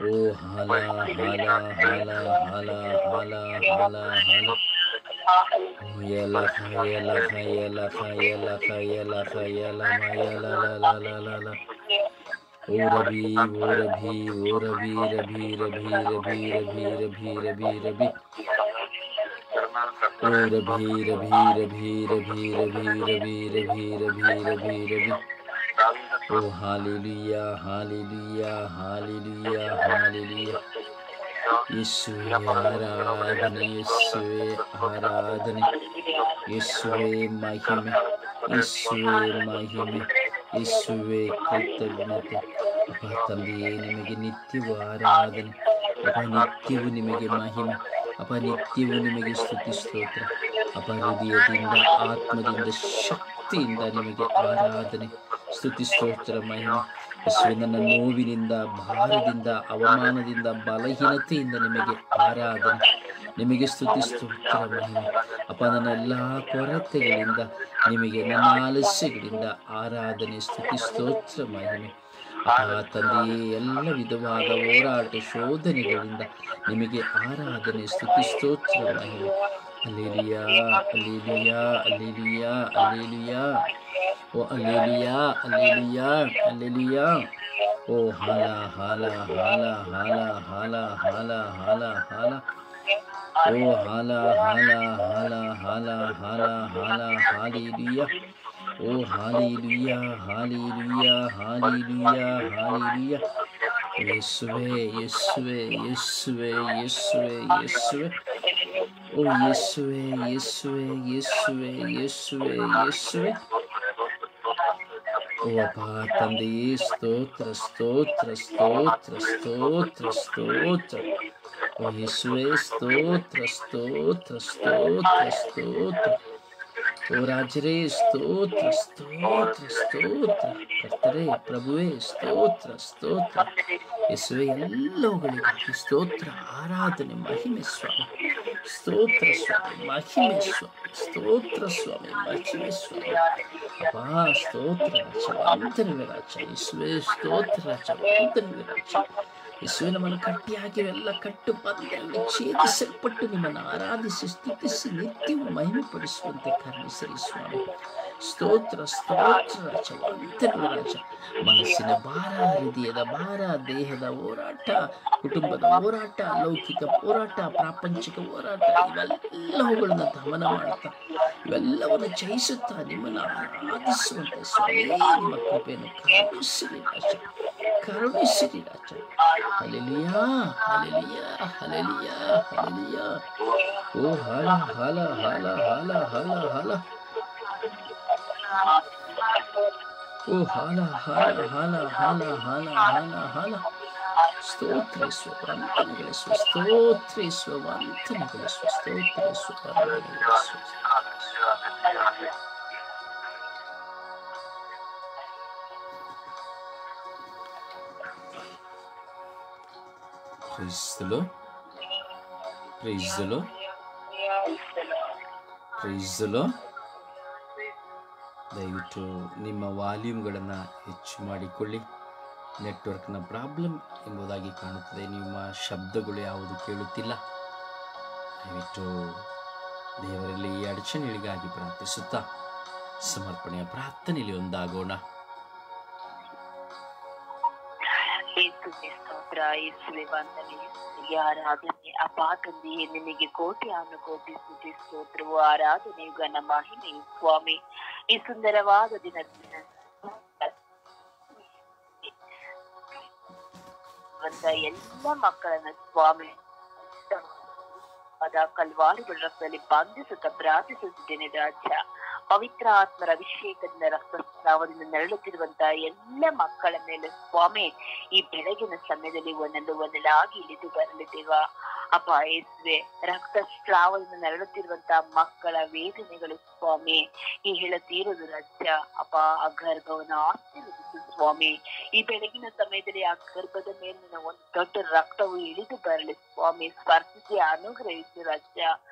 ಓ ಹಾಲ ಹಾಲ ಹಾಲ ಹಾಲ ಹಾಲ ಹಾಲ ಹಾಲ. ಓ ಯಲಖ ಯಲಖ ಯಲಖ ಯಲಖ ಯಲಖ ಯಲಮ ಯಲಲಲಲಲಲ. ಓ ರಬಿ, ಓ ರಬಿ, ಓ ರಬಿ, ರಬಿ, ರಬಿ, ರಬಿ, ರಬಿ, ರಬಿ, ರಬಿ, ರಬಿ. ಓ ರಬಿ, ರಬಿ, ರಬಿ, ರಬಿ, ರಬಿ, ರಬಿ, ರಬಿ, ರಬಿ, ರಬಿ, ರಬಿ. ಓ ಹಾಲೆಲೂಯಾ, ಹಾಲೆಲೂಯಾ, ಹಾಲೆಲೂಯಾ, ಹಾಲೆಲೂಯಾ. ಯೇಸುವೇ ಆರಾಧನೆ, ಯೇಸುವೇ ಆರಾಧನೆ, ಯೇಸುವೇ ಮಹಿಮೆ, ಯೇಸುವೇ ಮಹಿಮೆ, ಯೇಸುವೇ ಕೃತಜ್ಞತೆ. ಅಪ್ಪ ತಂದೆಯೇ ನಿಮಗೆ ನಿತ್ಯವೂ ಆರಾಧನೆ, ಅಪ್ಪ ನಿತ್ಯವೂ ನಿಮಗೆ ಮಹಿಮೆ, ಅಪ್ಪ ನಿತ್ಯವೂ ನಿಮಗೆ ಸ್ತುತಿ ಸ್ತೋತ್ರ. ಅಪ್ಪ ಹೃದಯದಿಂದ, ಆತ್ಮದಿಂದ, ಶಕ್ತಿಯಿಂದ ನಿಮಗೆ ಆರಾಧನೆ, ಸ್ತುತಿ ಸ್ತೋತ್ರ, ಮಹಿಮೆ. ಯೇಸುವೇ ನನ್ನ ನೋವಿನಿಂದ, ಭಾರದಿಂದ, ಅವಮಾನದಿಂದ, ಬಲಹೀನತೆಯಿಂದ ನಿಮಗೆ ಆರಾಧನೆ, ನಿಮಗೆ ಸ್ತುತಿ ಸ್ತೋತ್ರ, ಮಹಿಮೆ. ಅಪ್ಪ ನನ್ನ ಎಲ್ಲ ಕೊರತೆಗಳಿಂದ ನಿಮಗೆ, ನನ್ನ ಆಲಸ್ಯಗಳಿಂದ ಆರಾಧನೆ, ಸ್ತುತಿ ಸ್ತೋತ್ರ, ಮಹಿಮೆ. ಅಪ್ಪ ತಂದೆಯೇ ಎಲ್ಲ ವಿಧವಾದ ಹೋರಾಟ ಶೋಧನೆಗಳಿಂದ ನಿಮಗೆ ಆರಾಧನೆ, ಸ್ತುತಿ ಸ್ತೋತ್ರ, ಮಹಿಮೆ. Hallelujah, hallelujah, hallelujah, hallelujah. ಓ ಹಲ್ಲೆಲೂಯಾ, ಹಲ್ಲೆಲೂಯಾ, ಹಲ್ಲೆಲೂಯಾ. ಓ ಹಾಲ ಹಾಲ ಹಾಲ ಹಾಲ ಹಾಲ ಹಾಲ ಹಾಲ ಹಾಲ. ಓ ಹಾಲ ಹಾಲ ಹಾಲ ಹಾಲ ಹಾಲ ಹಾಲ ಹಾಲಿಲುಯ್ಯ. ಓ ಹಾಲಿಲುಯ್ಯ ಹಾಲಿಲುಯ್ಯ ಹಾಲಿಲುಯ್ಯ ಹಾಲಿಲುಯ್ಯ. ಯೇಸುವೆ ಯೇಸುವೆ ಯೇಸುವೆ ಯೇಸುವೆ ಯೇಸುವೆ. ಓ ಯೇಸುವೆ ಯೇಸುವೆ ಯೇಸುವೆ ಯೇಸುವೆ ಯೇಸುವೆ. ಓ ಅಪ್ಪ ತಂದೆಯೇ, ಸ್ತೋತ್ರ ಸ್ತೋತ್ರ ಸ್ತೋತ್ರ ಸ್ತೋತ್ರ ಸ್ತೋತ್ರ. ಓ ಯೇಸುವೆ, ಸ್ತೋತ್ರ ಸ್ತೋತ್ರ ಸ್ತೋತ್ರ ಸ್ತೋತ್ರ. ಓ ರಾಜರೇ, ಸ್ತೋತ್ರ ಸ್ತೋತ್ರ ಸ್ತೋತ್ರ. ಕರ್ತರೇ, ಪ್ರಭುವೇ, ಸ್ತೋತ್ರ ಸ್ತೋತ್ರ. ಯೇಸುವೆ, ಎಲ್ಲವುಗಳಿಗಾಗಿ ಸ್ತೋತ್ರ, ಆರಾಧನೆ, ಮಹಿಮೆ ಸ್ವಾಮಿ. ಸ್ತೋತ್ರ ಸ್ವಾಮಿ, ಮಹಿಮೆ ಸ್ವಾಮಿ. ಸ್ತೋತ್ರ ಸ್ವಾಮಿ, ಮಹಿಮೆ ಸ್ವಾಮಿ. ಅಪ್ಪಾ ಸ್ತೋತ್ರ ರಾಜ, ವಂದನೆವೆ ರಾಜ. ಯೇಸುವೆ ಸ್ತೋತ್ರ ರಾಜ, ವಂದನೆವೆ ರಾಜ. ಯೇಸುವೆ, ನಮ್ಮನ್ನು ಕಟ್ಟಿಯಾಗಿವೆಲ್ಲ ಕಟ್ಟು ಬಂಧನಗಳು ಛೇದಿಸಲ್ಪಟ್ಟು ನಿಮ್ಮನ್ನು ಆರಾಧಿಸಿ ಸ್ತುತಿಸಿ ನಿತ್ಯವೂ ಮಹಿಮೆ ಪಡಿಸುವಂತೆ ಕರುಣಿಸಿರಿ ಸ್ವಾಮಿ. ಸ್ತೋತ್ರ ಸ್ತೋತ್ರ ರಾಜ, ವಂದನೆವೆ ರಾಜ. ಮನಸ್ಸಿನ ಭಾರ, ಹೃದಯದ ಭಾರ, ದೇಹದ ಹೋರಾಟ, ಕುಟುಂಬದ ಹೋರಾಟ, ಲೌಕಿಕ ಹೋರಾಟ, ಪ್ರಾಪಂಚಿಕ ಹೋರಾಟ, ಇವೆಲ್ಲವುಗಳನ್ನ ದಮನ ಮಾಡುತ್ತಾ ಇವೆಲ್ಲವನ್ನು ಜಯಿಸುತ್ತಾ ನಿಮ್ಮನ್ನು ಆರಾಧಿಸುವಂತೆ ಸ್ವಾಮಿ ನಿಮ್ಮ ಕೃಪೆಯನ್ನು ಕರುಣಿಸಿರಿ ರಾಜ, ಕರುಣಿಸಿರಿ ರಾಜ. Hallelujah hallelujah hallelujah hallelujah. ಓ ಹಾಲ ಹಾಲ ಹಾಲ ಹಾಲ ಹಾಲ ಹಾಲ. ಓ ಹಾಲ ಹಾಲ ಹಾಲ ಹಾಲ ಹಾಲ ಹಾಲ ಹಾಲ. ಸ್ತೋತ್ರಿಸುವ ವಂದನೆಗಳಿಸುವ, ಸ್ತೋತ್ರಿಸುವ ವಂದನೆಗಳಿಸುವ, ಸ್ತೋತ್ರಿಸುವ ವಂದನೆಗಳಿಸುವ. Praise the Lord. Praise the Lord. Praise the Lord. ದಯವಿಟ್ಟು ನಿಮ್ಮ ವಾಲ್ಯೂಮ್ಗಳನ್ನು ಹೆಚ್ಚು ಮಾಡಿಕೊಳ್ಳಿ. ನೆಟ್ವರ್ಕ್ನ ಪ್ರಾಬ್ಲಮ್ ಎಂಬುದಾಗಿ ಕಾಣುತ್ತದೆ. ನಿಮ್ಮ ಶಬ್ದಗಳು ಯಾವುದು ಕೇಳುತ್ತಿಲ್ಲ. ದಯವಿಟ್ಟು ದೇವರಲ್ಲಿ ಈ ಅಡಚಣೆಗಳಿಗಾಗಿ ಪ್ರಾರ್ಥಿಸುತ್ತಾ ಸಮರ್ಪಣೆಯ ಪ್ರಾರ್ಥನೆಯಲ್ಲಿ ಒಂದಾಗೋಣ. ಯೇಸುವೆ ವಂದನೆ, ಆರಾಧನೆ. ಅಪ್ಪಾ ತಂದೆಯೇ, ನಿನಗೆ ಕೋಟಿ ಕೋಟಿ ಸ್ತುತಿ ಸ್ತೋತ್ರವು, ಆರಾಧನೆ, ಘನ ಮಹಿಮೆಯು ಸ್ವಾಮಿ. ಈ ಸುಂದರವಾದ ದಿನದಿಂದ ಎಲ್ಲ ಮಕ್ಕಳನ್ನ ಸ್ವಾಮಿ ಕಲ್ವಾರಿಗಳ ರಕ್ತದಲ್ಲಿ ಬಂಧಿಸುತ್ತಾ ಪ್ರಾರ್ಥಿಸುತ್ತಿದ್ದೇನೆ ರಾಜ. ಪವಿತ್ರ ಆತ್ಮರ ಅಭಿಷೇಕದಿಂದ ರಕ್ತಸ್ರಾವದಿಂದ ನರಳುತ್ತಿರುವಂತಹ ಎಲ್ಲ ಮಕ್ಕಳ ಮೇಲೆ ಸ್ವಾಮಿ ಈ ಬೆಳಗಿನ ಸಮಯದಲ್ಲಿ ಒಂದೊಂದಾಗಿ ಇಳಿದು ಬರಲಿದ್ದೇವ. ಅಪ್ಪ ಯೇಸುವೆ, ರಕ್ತಸ್ರಾವದಿಂದ ನರಳುತ್ತಿರುವಂತಹ ಮಕ್ಕಳ ವೇದನೆಗಳು ಸ್ವಾಮಿ ಈ ಹೇಳುತ್ತೀರುವುದು ರಾಜ್ಯ. ಅಪ್ಪ ಆ ಗರ್ಭವನ್ನು ಆಶೀರ್ವದಿಸು ಸ್ವಾಮಿ. ಈ ಬೆಳಗಿನ ಸಮಯದಲ್ಲಿ ಆ ಗರ್ಭದ ಮೇಲಿನ ಒಂದು ದೊಡ್ಡ ರಕ್ತವು ಇಳಿದು ಬರಲಿ ಸ್ವಾಮಿ. ಸ್ಪರ್ಶಿಸಿ ಅನುಗ್ರಹಿಸು ರಾಜ್ಯ.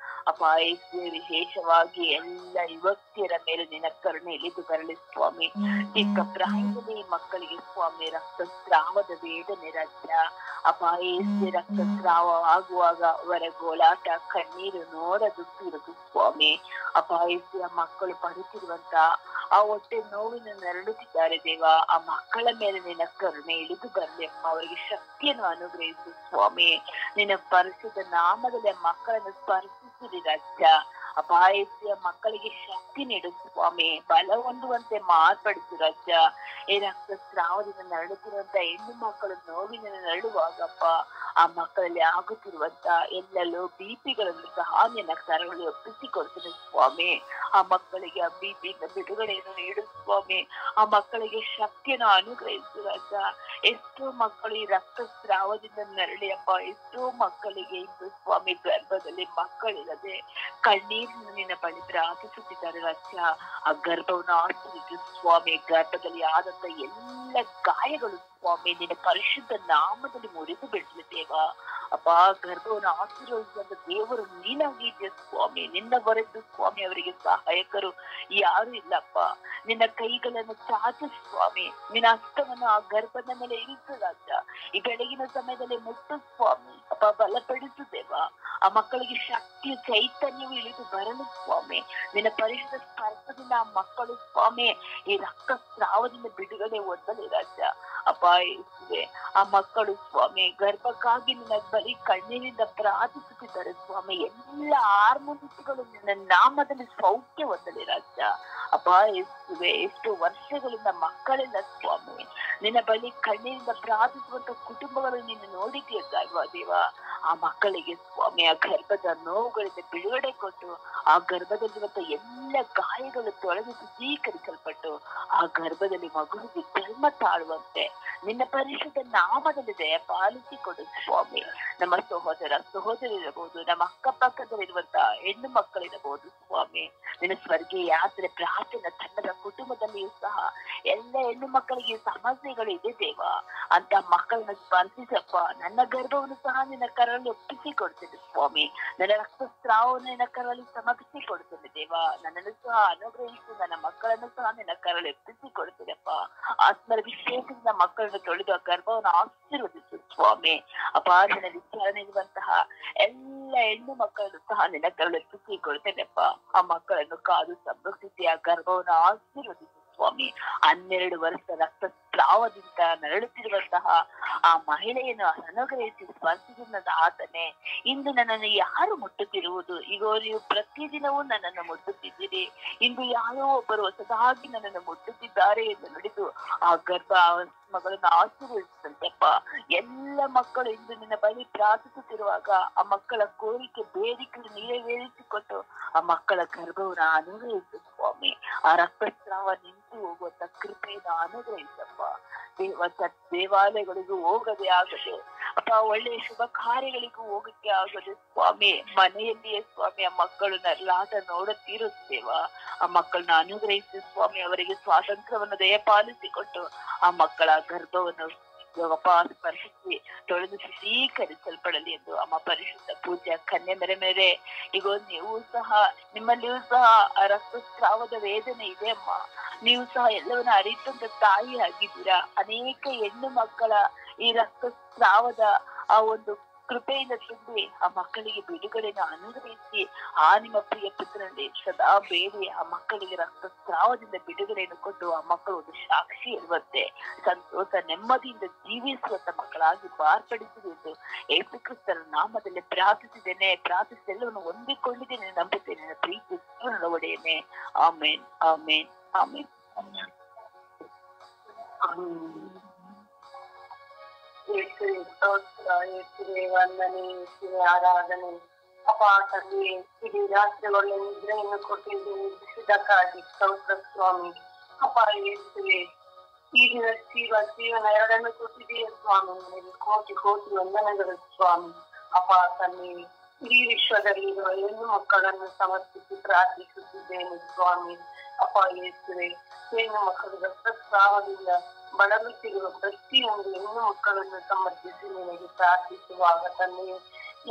ಅಪ್ಪ ಯೇಸುವೆ, ವಿಶೇಷವಾಗಿ ಎಲ್ಲ ಯುವತಿಯರ ಮೇಲೆ ನಿನ್ನ ಕರುಣೆ ಇಳಿದು ಬರಲಿ ಸ್ವಾಮಿ. ಚಿಕ್ಕ ಪ್ರಾಯದಲ್ಲಿ ಮಕ್ಕಳಿಗೆ ಸ್ವಾಮಿ ರಕ್ತಸ್ರಾವದ ವೇದನೆ ರಾಜ್ಯ. ಅಪ್ಪ ಯೇಸುವೆ, ರಕ್ತಸ್ರಾವ ಆಗುವಾಗ ಅವರ ಗೋಳಾಟ ಕಣ್ಣೀರು ನೋಡದುತ್ತಿರುವುದು ಸ್ವಾಮಿ. ಅಪ್ಪ ಯೇಸುವೆ, ಮಕ್ಕಳು ಪಡುತ್ತಿರುವಂತ ಆ ಹೊಟ್ಟೆ ನೋವಿನ ನರಳುತ್ತಿದ್ದಾರೆ ದೇವ. ಆ ಮಕ್ಕಳ ಮೇಲೆ ನಿನ್ನ ಕರುಣೆ ಇಳಿದು ಬರಲಿ ಅಮ್ಮ. ಅವರಿಗೆ ಶಕ್ತಿಯನ್ನು ಅನುಗ್ರಹಿಸು ಸ್ವಾಮಿ. ನಿನ್ನ ಪರಿಶುದ್ಧ ನಾಮದಲ್ಲಿ ಮಕ್ಕಳನ್ನು ಸ್ಪರ್ಶಿಸಿರಿ ರಾಜ್ಯ. ಅಪಾಯಸಿಯ ಮಕ್ಕಳಿಗೆ ಶಕ್ತಿ ನೀಡು ಸ್ವಾಮಿ. ಬಲ ಹೊಂದುವಂತೆ ಮಾರ್ಪಡಿಸು ರಾಜ್ಯ. ಈ ರಕ್ತಸ್ರಾವದಿಂದ ನರಳುತ್ತಿರುವಂತ ಹೆಣ್ಣು ಮಕ್ಕಳು ನೋವಿನ ನರಳುವಾಗಪ್ಪ ಆ ಮಕ್ಕಳಲ್ಲಿ ಆಗುತ್ತಿರುವಂತ ಎಲ್ಲೆಲ್ಲೋ ಬಿಪಿಗಳನ್ನು ಸಹ ನಿನ್ನ ಕರಗಳಲ್ಲಿ ಒಪ್ಪಿಸಿಕೊಡ್ತೀನಿ ಸ್ವಾಮಿ. ಆ ಮಕ್ಕಳಿಗೆ ಆ ಬಿಪಿಯಿಂದ ಬಿಡುಗಡೆಯನ್ನು ನೀಡು ಸ್ವಾಮಿ. ಆ ಮಕ್ಕಳಿಗೆ ಶಕ್ತಿಯನ್ನು ಅನುಗ್ರಹಿಸು ರಾಜ. ಎಷ್ಟೋ ಮಕ್ಕಳು ಈ ರಕ್ತಸ್ರಾವದಿಂದ ನರಳಿ ಅಪ್ಪ, ಎಷ್ಟೋ ಮಕ್ಕಳಿಗೆ ಇದ್ದು ಸ್ವಾಮಿ ಗರ್ಭದಲ್ಲಿ ಮಕ್ಕಳಿಲ್ಲದೆ ಕಣ್ಣೀರಿನ ನಿನ್ನ ಬಳಿ ಪ್ರಾರ್ಥಿಸುತ್ತಿದ್ದಾರೆ ರಾಜ್ಯ. ಆ ಗರ್ಭವನ್ನು ಆಶ್ರಯಿಸು ಸ್ವಾಮಿ. ಗರ್ಭದಲ್ಲಿ ಆದಂತ ಎಲ್ಲ ಗಾಯಗಳು ಸ್ವಾಮಿ ನಿನ್ನ ಪರಿಶುದ್ಧ ನಾಮದಲ್ಲಿ ಮುರಿದು ಬಿಡಲಿ ದೇವ. ಅಪ್ಪ, ಗರ್ಭವನ್ನು ಆಶೀರ್ವದಿಸುವಂತ ದೇವರು ನೀನಾಗಿದ್ಯಾ ಸ್ವಾಮಿ. ನಿನ್ನ ಹೊರತು ಸ್ವಾಮಿ ಅವರಿಗೆ ಸಹಾಯಕರು ಯಾರು ಇಲ್ಲಪ್ಪ. ನಿನ್ನ ಕೈಗಳನ್ನು ಚಾಚು ಸ್ವಾಮಿ. ನಿನ್ನ ಹಸ್ತವನ್ನು ಆ ಗರ್ಭದ ಮೇಲೆ ಇರಿಸು ರಾಜ. ಈ ಬೆಳಗಿನ ಸಮಯದಲ್ಲಿ ಮುಟ್ಟು ಸ್ವಾಮಿ. ಅಪ್ಪ, ಬಲಪಡಿಸು ದೇವ. ಆ ಮಕ್ಕಳಿಗೆ ಶಕ್ತಿಯ ಚೈತನ್ಯವು ಇಳಿದು ಬರಲು ಸ್ವಾಮಿ. ನಿನ್ನ ಪರಿಶುದ್ಧ ಸ್ಪರ್ಶದಿಂದ ಆ ಮಕ್ಕಳು ಸ್ವಾಮಿ ಈ ರಕ್ತಸ್ರಾವದಿಂದ ಬಿಡುಗಡೆ ಹೊಂದಲಿ ರಾಜ. ಅಪ್ಪ ಯೇಸುವೆ, ಆ ಮಕ್ಕಳು ಸ್ವಾಮಿ ಗರ್ಭಕ್ಕಾಗಿ ನಿನ್ನ ಬರೀ ಕಣ್ಣೀರಿಂದ ಪ್ರಾರ್ಥಿಸುತ್ತಿದ್ದಾರೆ ಸ್ವಾಮಿ. ಎಲ್ಲ ಹಾರ್ಮೋನ್ಸ್ಗಳು ನಿನ್ನ ನಾಮದಲ್ಲಿ ಸೌಖ್ಯ ಹೊಂದಲಿ ರಾಜ. ಅಪ್ಪ ಯೇಸುವೆ, ಎಷ್ಟು ವರ್ಷಗಳಿಂದ ಮಕ್ಕಳಿಲ್ಲ ಸ್ವಾಮಿ, ನಿನ್ನ ಬಳಿ ಕಣ್ಣೀರಿಂದ ಪ್ರಾರ್ಥಿಸುವಂತ ಕುಟುಂಬಗಳು ನೀನು ನೋಡಿದೆಯ ದೇವ. ಆ ಮಕ್ಕಳಿಗೆ ಸ್ವಾಮಿ ಆ ಗರ್ಭದ ನೋವುಗಳಿಂದ ಬಿಡುಗಡೆ ಕೊಟ್ಟು, ಆ ಗರ್ಭದಲ್ಲಿರುವಂತ ಎಲ್ಲ ಗಾಯಗಳು ತೊಳೆದು ಶುದ್ಧೀಕರಿಸಲ್ಪಟ್ಟು, ಆ ಗರ್ಭದಲ್ಲಿ ಮಗುವಿಗೆ ಜನ್ಮ ತಾಳುವಂತೆ ನಿನ್ನ ಪರಿಶುದ್ಧ ನಾಮದಲ್ಲಿ ದಯ ಪಾಲಿಸಿಕೊಡು ಸ್ವಾಮಿ. ನಮ್ಮ ಸಹೋದರ ಸಹೋದರಿರಬಹುದು, ನಮ್ಮ ಅಕ್ಕಪಕ್ಕದಲ್ಲಿರುವಂತ ಹೆಣ್ಣು ಮಕ್ಕಳಿರಬಹುದು ಸ್ವಾಮಿ, ನಿನ್ನ ಸ್ವರ್ಗೀಯ ಯಾತ್ರೆ ಪ್ರಾರ್ಥನಾ ತಂಡದ ಕುಟುಂಬದಲ್ಲಿಯೂ ಸಹ ಎಲ್ಲ ಹೆಣ್ಣು ಮಕ್ಕಳಿಗೆ ಸಮಸ್ಯೆಗಳು ಇದೆ ದೇವ. ಅಂತ ಮಕ್ಕಳನ್ನ ಸ್ಪರ್ಶಿಸಪ್ಪ. ನನ್ನ ಗರ್ಭವನ್ನು ಸಹ ನಿನ್ನ ಕರಲ್ಲಿ ಒಪ್ಪಿಸಿ ಕೊಡ್ತೇನೆ ಸ್ವಾಮಿ. ನನ್ನ ರಕ್ತಸ್ರಾವವನ್ನು ನಿನ್ನ ಕರಲ್ಲಿ ಸಮರ್ಪಿಸಿ ಕೊಡ್ತೇನೆ ದೇವ. ನನ್ನನ್ನು ಸಹ ಅನುಗ್ರಹಿಸಿ ನನ್ನ ಮಕ್ಕಳನ್ನು ಸಹ ನಿನ್ನ ಕರಲ್ಲಿ ಒಪ್ಪಿಸಿ ಕೊಡ್ತೇನೆಪ್ಪ. ಆತ್ಮರ ವಿಶೇಷದಿಂದ ಮಕ್ಕಳನ್ನು ತೊಳೆದು ಆ ಗರ್ಭವನ್ನು ಆಶೀರ್ವದಿಸು ಸ್ವಾಮಿ. ಅಪಾರನ ವಿಚಾರಣೆ ಇರುವಂತಹ ಎಲ್ಲ ಹೆಣ್ಣು ಮಕ್ಕಳನ್ನು ಸಹ ನಿನ್ನ ಕರಲ್ಲಿ ಒಪ್ಪಿಸಿ ಕೊಡ್ತೇನೆಪ್ಪ. ಆ ಮಕ್ಕಳನ್ನು ಕಾದು ಸಂರಕ್ಷಿಸಿ ಆ ಗರ್ಭವನ್ನು ಆಶೀರ್ವದಿಸು ಸ್ವಾಮಿ. 12 ವರ್ಷ ರಕ್ತಸ್ರಾವದಿಂದ ನರಳುತ್ತಿರುವಂತಹ ಆ ಮಹಿಳೆಯನ್ನು ಅನುಗ್ರಹಿಸಿ ಸ್ಪರ್ಶಿಸಿದ ಆತನೇ, ಇಂದು ನನ್ನನ್ನು ಯಾರು ಮುಟ್ಟುತ್ತಿರುವುದು? ಈಗ ನೀವು ಪ್ರತಿದಿನವೂ ನನ್ನನ್ನು ಮುಟ್ಟುತ್ತಿದ್ದೀರಿ, ಇಂದು ಯಾರೋ ಒಬ್ಬರು ಹೊಸದಾಗಿ ನನ್ನನ್ನು ಮುಟ್ಟುತ್ತಿದ್ದಾರೆ ಎಂದು ನುಡಿದು ಆ ಗರ್ಭ ಮಗಳನ್ನು ಆಶೀರ್ವದಿಸಂತೆಪ್ಪ. ಎಲ್ಲ ಮಕ್ಕಳು ಇಂದು ನಿನ್ನ ಬಳಿ ಪ್ರಾರ್ಥಿಸುತ್ತಿರುವಾಗ ಆ ಮಕ್ಕಳ ಕೋರಿಕೆ ಬೇಡಿಕೆ ನೆರವೇರಿಸಿಕೊಟ್ಟು ಆ ಮಕ್ಕಳ ಗರ್ಭವನ್ನು ಅನುಗ್ರಹಿಸು ಸ್ವಾಮಿ. ಆ ರಕ್ತಸ್ರಾವ ನಿಂತು ಹೋಗುವಂತ ಕೃಪೆಯನ್ನು ಅನುಗ್ರಹಿಸಪ್ಪ. ದೇವಾಲಯಗಳಿಗೂ ಹೋಗದೆ ಆಗದೆ ಅಪ್ಪ, ಒಳ್ಳೆಯ ಶುಭ ಕಾರ್ಯಗಳಿಗೂ ಹೋಗಕ್ಕೆ ಆಗದೆ ಸ್ವಾಮಿ. ಮನೆಯಲ್ಲಿಯೇ ಸ್ವಾಮಿ ಆ ಮಕ್ಕಳು ನರಳಾಟ ನೋಡುತ್ತಿರುತ್ತೇವ. ಆ ಮಕ್ಕಳನ್ನ ಅನುಗ್ರಹಿಸಿ ಸ್ವಾಮಿ. ಅವರಿಗೆ ಸ್ವಾತಂತ್ರ್ಯವನ್ನು ದಯಪಾಲಿಸಿಕೊಟ್ಟು ಆ ಮಕ್ಕಳ ಗರ್ಭವನ್ನು ಸ್ಪರ್ಶಿಸಿ ತೊಳೆದು ಶುದ್ಧೀಕರಿಸಲ್ಪಡಲಿ ಎಂದು ಅಮ್ಮ ಪರಿಶುದ್ಧ ಪೂಜೆ ಕನ್ಯೆ ಮೇರೆ ಈಗ ನೀವು ಸಹ, ನಿಮ್ಮಲ್ಲಿಯೂ ಸಹ ಆ ರಕ್ತಸ್ರಾವದ ವೇದನೆ ಇದೆ ಅಮ್ಮ. ನೀವು ಸಹ ಎಲ್ಲವನ್ನ ಅರಿತಂತ ತಾಯಿ ಆಗಿದ್ದೀರಾ. ಅನೇಕ ಹೆಣ್ಣು ಮಕ್ಕಳ ಈ ರಕ್ತಸ್ರಾವದ ಆ ಒಂದು ಕೃಪೆಯಿಂದ ತುಂಬಿ ಆ ಮಕ್ಕಳಿಗೆ ಬಿಡುಗಡೆಯನ್ನು ಅನುಗ್ರಹಿಸಿ ಆ ನಿಮ್ಮ ಪ್ರಿಯ ಪುತ್ರನಲ್ಲಿ ಸದಾ ಬೇಡಿ ಆ ಮಕ್ಕಳಿಗೆ ರಕ್ತಸ್ರಾವದಿಂದ ಬಿಡುಗಡೆಯನ್ನು ಕೊಟ್ಟು ಆ ಮಕ್ಕಳು ಒಂದು ಸಾಕ್ಷಿ ಇರುವಂತೆ ಸಂತೋಷ ನೆಮ್ಮದಿಯಿಂದ ಜೀವಿಸುವಂತ ಮಕ್ಕಳಾಗಿ ಮಾರ್ಪಡಿಸಿದೆ ಎಂದು ಯೇಸು ಕ್ರಿಸ್ತರ ನಾಮದಲ್ಲಿ ಪ್ರಾರ್ಥಿಸಿದ್ದೇನೆ. ಪ್ರಾರ್ಥಿಸಿದೆಲ್ಲವನ್ನು ಹೊಂದಿಕೊಂಡಿದ್ದೇನೆ, ನಂಬುತ್ತೇನೆ. ನನ್ನ ಪ್ರೀತಿ ಒಡೆಯನೆ. ಆಮೇನ್, ಆಮೇನ್, ಆಮೇನ್. ಯೇಸುವೆ ಸ್ತೋತ್ರ, ಯೇಸುವೆ ವಂದನೆ, ಯೇಸುವೆ ಆರಾಧನೆ. ಅಪ್ಪ ತಂದೆ, ಇಡೀ ರಾತ್ರಿಗಳ ನಿದ್ರೆಯನ್ನು ಕೊಟ್ಟಿದ್ದು ಇದಕ್ಕಾಗಿ ಸ್ತೋತ್ರ ಸ್ವಾಮಿ. ಅಪ್ಪ ಯೇಸುವೆ, ಈಗಿನ ಜೀವನ ಎರಡನ್ನು ಕೊಟ್ಟಿದೆಯೇ ಸ್ವಾಮಿ. ನಿಮಗೆ ಕೋಟಿ ಕೋಟಿ ವಂದನೆಗಳು ಸ್ವಾಮಿ. ಅಪ್ಪ ತಂದೆ, ಇಡೀ ವಿಶ್ವದಲ್ಲಿರುವ ಹೆಣ್ಣು ಮಕ್ಕಳನ್ನು ಸಮರ್ಪಿಸಿ ಪ್ರಾರ್ಥಿಸುತ್ತಿದ್ದೇನೆ ಸ್ವಾಮಿ. ಅಪ್ಪ ಯೇಸುವೆ, ಹೆಣ್ಣು ಮಕ್ಕಳು ರಕ್ತಸ್ರಾವದಿಂದ ಬಳಲುತ್ತಿರುವ ಪ್ರತಿಯೊಂದು ಹೆಣ್ಣು ಮಕ್ಕಳನ್ನು ಸಮರ್ಪಿಸಿ ನಿನಗೆ ಪ್ರಾರ್ಥಿಸುವಾಗ ತಂದೆ,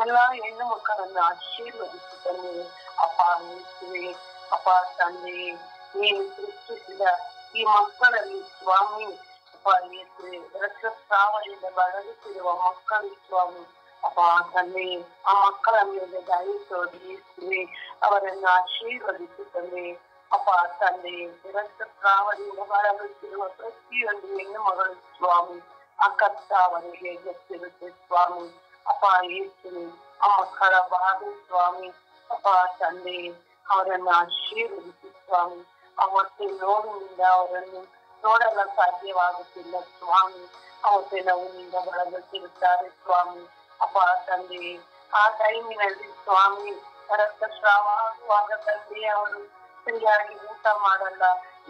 ಎಲ್ಲಾ ಹೆಣ್ಣು ಮಕ್ಕಳನ್ನು ಆಶೀರ್ವದಿಸುತ್ತಂದೆ. ಅಪ್ಪ ಯೇಸುವೆ, ಅಪ್ಪ ತಂದೆ, ನೀನು ಸೃಷ್ಟಿಸಿದ ಈ ಮಕ್ಕಳಲ್ಲಿ ಸ್ವಾಮಿ, ಅಪ್ಪ ಯೇಸುವೆ, ರಕ್ತಸ್ರಾವದಿಂದ ಬಳಲುತ್ತಿರುವ ಮಕ್ಕಳು ಸ್ವಾಮಿ. ಅಪ್ಪ ತಂದೆ, ಆ ಮಕ್ಕಳ ಮೇಲೆ ದಯೆ ತೋರಿ ಯೇಸುವೆ ಅವರನ್ನು ಆಶೀರ್ವದಿಸುತ್ತಂದೆ. ಅಪ್ಪ ತಂದೆ, ರಕ್ತಸ್ರಾವದಿಂದ ಬಳಲುತ್ತಿರುವ ಪ್ರತಿಯೊಂದು ಹೆಣ್ಣು ಮಗಳು ಸ್ವಾಮಿ, ಆ ಕಷ್ಟ ಅವರಿಗೆ ಗೊತ್ತಿರುತ್ತೆ ಸ್ವಾಮಿ. ಅಪ್ಪ ಯೇಸುವೆ, ಆ ಮಕ್ಕಳ ಬಾಳು ಸ್ವಾಮಿ. ಅಪ್ಪ ತಂದೆ, ಅವರನ್ನು ಆಶೀರ್ವದಿಸಿ ಸ್ವಾಮಿ. ಆ ಹೊಟ್ಟೆ ನೋವಿನಿಂದ ಅವರನ್ನು ನೋಡಲು ಸಾಧ್ಯವಾಗುತ್ತಿಲ್ಲ ಸ್ವಾಮಿ. ಹೊಟ್ಟೆ ನೋವಿನಿಂದ ಬಳಲುತ್ತಿರುತ್ತಾರೆ ಸ್ವಾಮಿ. ಅಪ್ಪ ತಂದೆ, ಆ ಟೈಮಿನಲ್ಲಿ ಸ್ವಾಮಿ ರಕ್ತಸ್ರಾವ ಆಗುವಾಗ ತಂದೆ ಅವರು ಸರಿಯಾಗಿ ಊಟ ಮಾಡಲ್ಲ,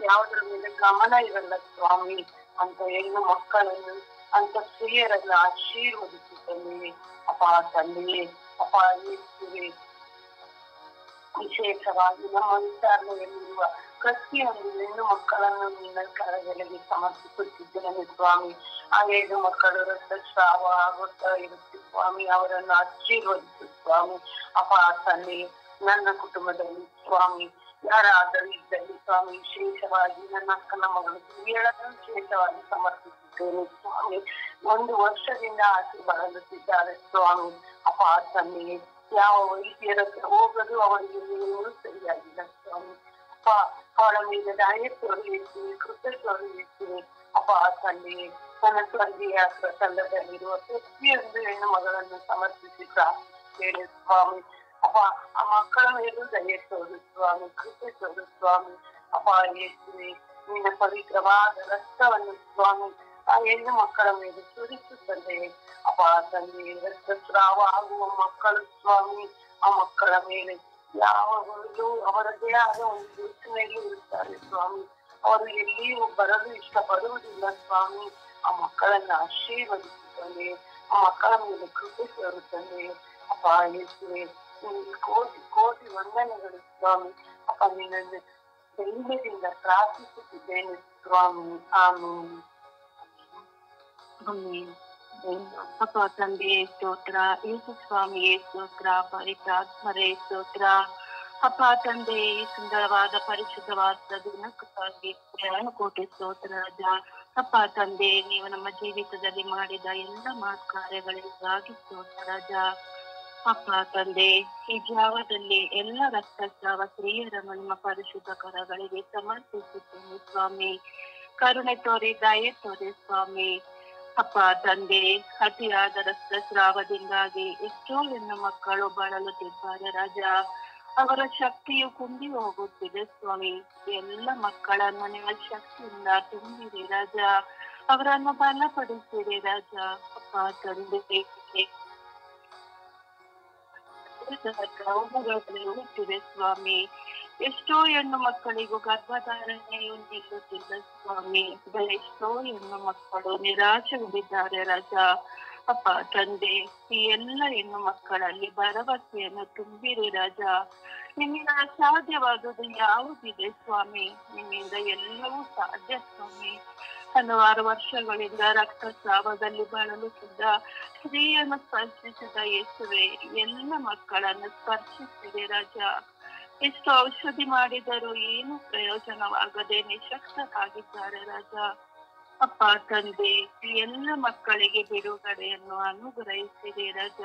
ಯಾವುದ್ರ ಮೇಲೆ ಗಮನ ಇರಲ್ಲ ಸ್ವಾಮಿ. ಅಂತ ಹೆಣ್ಣು ಮಕ್ಕಳನ್ನು, ಅಂತ ಸ್ತ್ರೀಯರನ್ನು ಆಶೀರ್ವದಿಸುತ್ತೇನೆ. ಅಪ್ಪ ತಂದೆಯೇ, ಅಪ್ಪ ಯೇಸುವೆ, ವಿಶೇಷವಾಗಿ ನಮ್ಮ ವಿಚಾರಣೆಯಲ್ಲಿರುವ ಪ್ರತಿಯೊಂದು ಹೆಣ್ಣು ಮಕ್ಕಳನ್ನು ನಿನ್ನ ಕರಗಳಿಗೆ ಸಮರ್ಪಿಸುತ್ತಿದ್ದೇನೆ ಸ್ವಾಮಿ. ಆ ಹೆಣ್ಣು ಮಕ್ಕಳು ರಕ್ತಸ್ರಾವ ಆಗುತ್ತಾ ಇರುತ್ತೆ ಸ್ವಾಮಿ, ಅವರನ್ನು ಆಶೀರ್ವದಿಸು ಸ್ವಾಮಿ. ಅಪ್ಪ ತಂದೆ, ನನ್ನ ಕುಟುಂಬದಲ್ಲಿ ಸ್ವಾಮಿ ಯಾರಾದರೂ ಇದ್ದಲ್ಲಿ ಸ್ವಾಮಿ, ವಿಶೇಷವಾಗಿ ನನ್ನ ಅಕ್ಕನ ಮಗಳು ಹೇಳಲು ವಿಶೇಷವಾಗಿ ಸಮರ್ಪಿಸುತ್ತೇನೆ ಸ್ವಾಮಿ. 1 ವರ್ಷದಿಂದ ಆಕೆ ಬಳಲುತ್ತಿದ್ದಾರೆ ಸ್ವಾಮಿ. ಅಪ್ಪ ತಂದೆ, ಯಾವ ವೈದ್ಯರ ಹತ್ರ ಹೋಗಲು ಅವರಿಗೆ ನೀವು ಸರಿಯಾಗಿಲ್ಲ ಸ್ವಾಮಿ. ಅಪ್ಪ ಅವಳ ಮೇಲೆ ದಯೆ ತೋರಿಸ್ತೀವಿ, ಕೃಪೆ ತೋರಿಸ್ತೀವಿ. ಅಪ್ಪ ತಂದೆ, ನನ್ನ ಸ್ವರ್ಗೀಯ ತಂಡದಲ್ಲಿರುವ ಪ್ರತಿಯೊಂದು ಹೆಣ್ಣು ಮಗಳನ್ನು ಸಮರ್ಪಿಸಿ ಪ್ರಾರ್ಥಿಸುತ್ತೇನೆ ಸ್ವಾಮಿ. ಅಪ್ಪ ಆ ಮಕ್ಕಳ ಮೇಲೂ ದಯೆ ತೋರು ಸ್ವಾಮಿ, ಕೃಪೆ ತೋರು ಸ್ವಾಮಿ. ಅಪ್ಪ ಯೇಸುವೆ, ನಿನ್ನ ಪವಿತ್ರವಾದ ರಕ್ತವನ್ನು ಸ್ವಾಮಿ ಆ ಹೆಣ್ಣು ಮಕ್ಕಳ ಮೇಲೆ ಸುರಿಸು ತಂದೆ. ಅಪ್ಪ ತಂದೆ, ರಕ್ತಸ್ರಾವ ಆಗುವ ಮಕ್ಕಳು ಸ್ವಾಮಿ, ಆ ಮಕ್ಕಳ ಮೇಲೆ ಯಾವಾಗಲೂ ಅವರದೇ ಆದ ಒಂದು ಯೋಚನೆಯಲ್ಲಿ ಇರುತ್ತಾರೆ ಸ್ವಾಮಿ. ಅವರು ಎಲ್ಲಿಯೂ ಬರಲು ಇಷ್ಟಪಡುವುದಿಲ್ಲ ಸ್ವಾಮಿ. ಆ ಮಕ್ಕಳನ್ನ ಆಶೀರ್ವದಿಸುತ್ತಂದೆ, ಆ ಮಕ್ಕಳ ಮೇಲೆ ಕೃಪೆ ತೋರುತ್ತಂದೆ. ಅಪ್ಪ ಯೇಸುವೆ, ನಿಮಗೆ ಕೋಟಿ ಕೋಟಿ ವಂದನೆಗಳು ಸ್ವಾಮಿ. ಅಪ್ಪ ನಿನ್ನನ್ನು ಧೈರ್ಯದಿಂದ ಪ್ರಾರ್ಥಿಸುತ್ತಿದ್ದೇನೆ ಸ್ವಾಮಿ. ಆಮೇಲೆ ಅಪ್ಪ ತಂದೆ ಸ್ತೋತ್ರ, ಯೇಸು ಸ್ವಾಮಿಯೇ ಸ್ತೋತ್ರ, ಪವಿತ್ರಾತ್ಮರೇ ಸ್ತೋತ್ರ. ಅಪ್ಪ ತಂದೆ, ಈ ಸುಂದರವಾದ ಪರಿಶುದ್ಧವಾದ ದಿನಕ್ಕಾಗಿ ಕೋಟಿ ಸ್ತೋತ್ರ ರಾಜ. ಅಪ್ಪ ತಂದೆ, ನೀವು ನಮ್ಮ ಜೀವಿತದಲ್ಲಿ ಮಾಡಿದ ಎಲ್ಲ ಕಾರ್ಯಗಳಿಗಾಗಿ ಸ್ತೋತ್ರ ರಾಜ. ಅಪ್ಪ ತಂದೆ, ಈ ಜಾವದಲ್ಲಿ ಎಲ್ಲ ರಕ್ತಸ್ರಾವ ಸ್ತ್ರೀಯರನ್ನು ನಿಮ್ಮ ಪರಿಶುದ್ಧ ಕರಗಳಿಗೆ ಸಮರ್ಪಿಸುತ್ತೇನೆ ಸ್ವಾಮಿ. ಕರುಣೆ ತೋರಿ ದಯೆ ತೋರಿ ಸ್ವಾಮಿ. ಅಪ್ಪ ತಂದೆ, ಅತಿಯಾದ ರಕ್ತಸ್ರಾವದಿಂದಾಗಿ ಎಷ್ಟೋ ಹೆಣ್ಣು ಮಕ್ಕಳು ಬಳಲುತ್ತಿದ್ದಾರೆ ರಾಜ. ಅವರ ಶಕ್ತಿಯು ಕುಂದಿ ಹೋಗುತ್ತಿದೆ ಸ್ವಾಮಿ. ಎಲ್ಲ ಮಕ್ಕಳನ್ನು ನಿಮ್ಮ ಶಕ್ತಿಯಿಂದ ತುಂಬಿರಿ ರಾಜ, ಅವರನ್ನು ಬಲಪಡಿಸಿರಿ ರಾಜ. ಅಪ್ಪ ತಂದೆ, ಹುಟ್ಟಿದೆ ಸ್ವಾಮಿ. ಎಷ್ಟೋ ಹೆಣ್ಣು ಮಕ್ಕಳಿಗೂ ಗರ್ಭಧಾರಣೆಯು ನಿಲ್ಲುತ್ತಿಲ್ಲ ಸ್ವಾಮಿ. ಎಷ್ಟೋ ಹೆಣ್ಣು ಮಕ್ಕಳು ನಿರಾಶೆಗೊಂಡಿದ್ದಾರೆ ರಾಜ. ಅಪ್ಪ ತಂದೆ, ಈ ಎಲ್ಲ ಹೆಣ್ಣು ಮಕ್ಕಳಲ್ಲಿ ಭರವಸೆಯನ್ನು ತುಂಬಿರಿ ರಾಜ. ನಿಮ್ಮಿಂದ ಅಸಾಧ್ಯವಾದುದು ಯಾವುದಿದೆ ಸ್ವಾಮಿ? ನಿಮ್ಮಿಂದ ಎಲ್ಲವೂ ಸಾಧ್ಯ ಸ್ವಾಮಿ. ಹಲವಾರು ವರ್ಷಗಳಿಂದ ರಕ್ತಸ್ರಾವದಲ್ಲಿ ಬಳಲುತ್ತಿದ್ದ ಸ್ತ್ರೀಯನ್ನು ಸ್ಪರ್ಶಿಸಿದ ಯೇಸುವೆ, ಎಲ್ಲ ಮಕ್ಕಳನ್ನು ಸ್ಪರ್ಶಿಸಿದೆ ರಾಜ. ಎಷ್ಟು ಔಷಧಿ ಮಾಡಿದರೂ ಏನು ಪ್ರಯೋಜನವಾಗದೆ ನಿಶಕ್ತರಾಗಿದ್ದಾರೆ ರಾಜ. ಅಪ್ಪ ತಂದೆ, ಎಲ್ಲ ಮಕ್ಕಳಿಗೆ ಬಿಡುಗಡೆಯನ್ನು ಅನುಗ್ರಹಿಸಿದೆ ರಾಜ.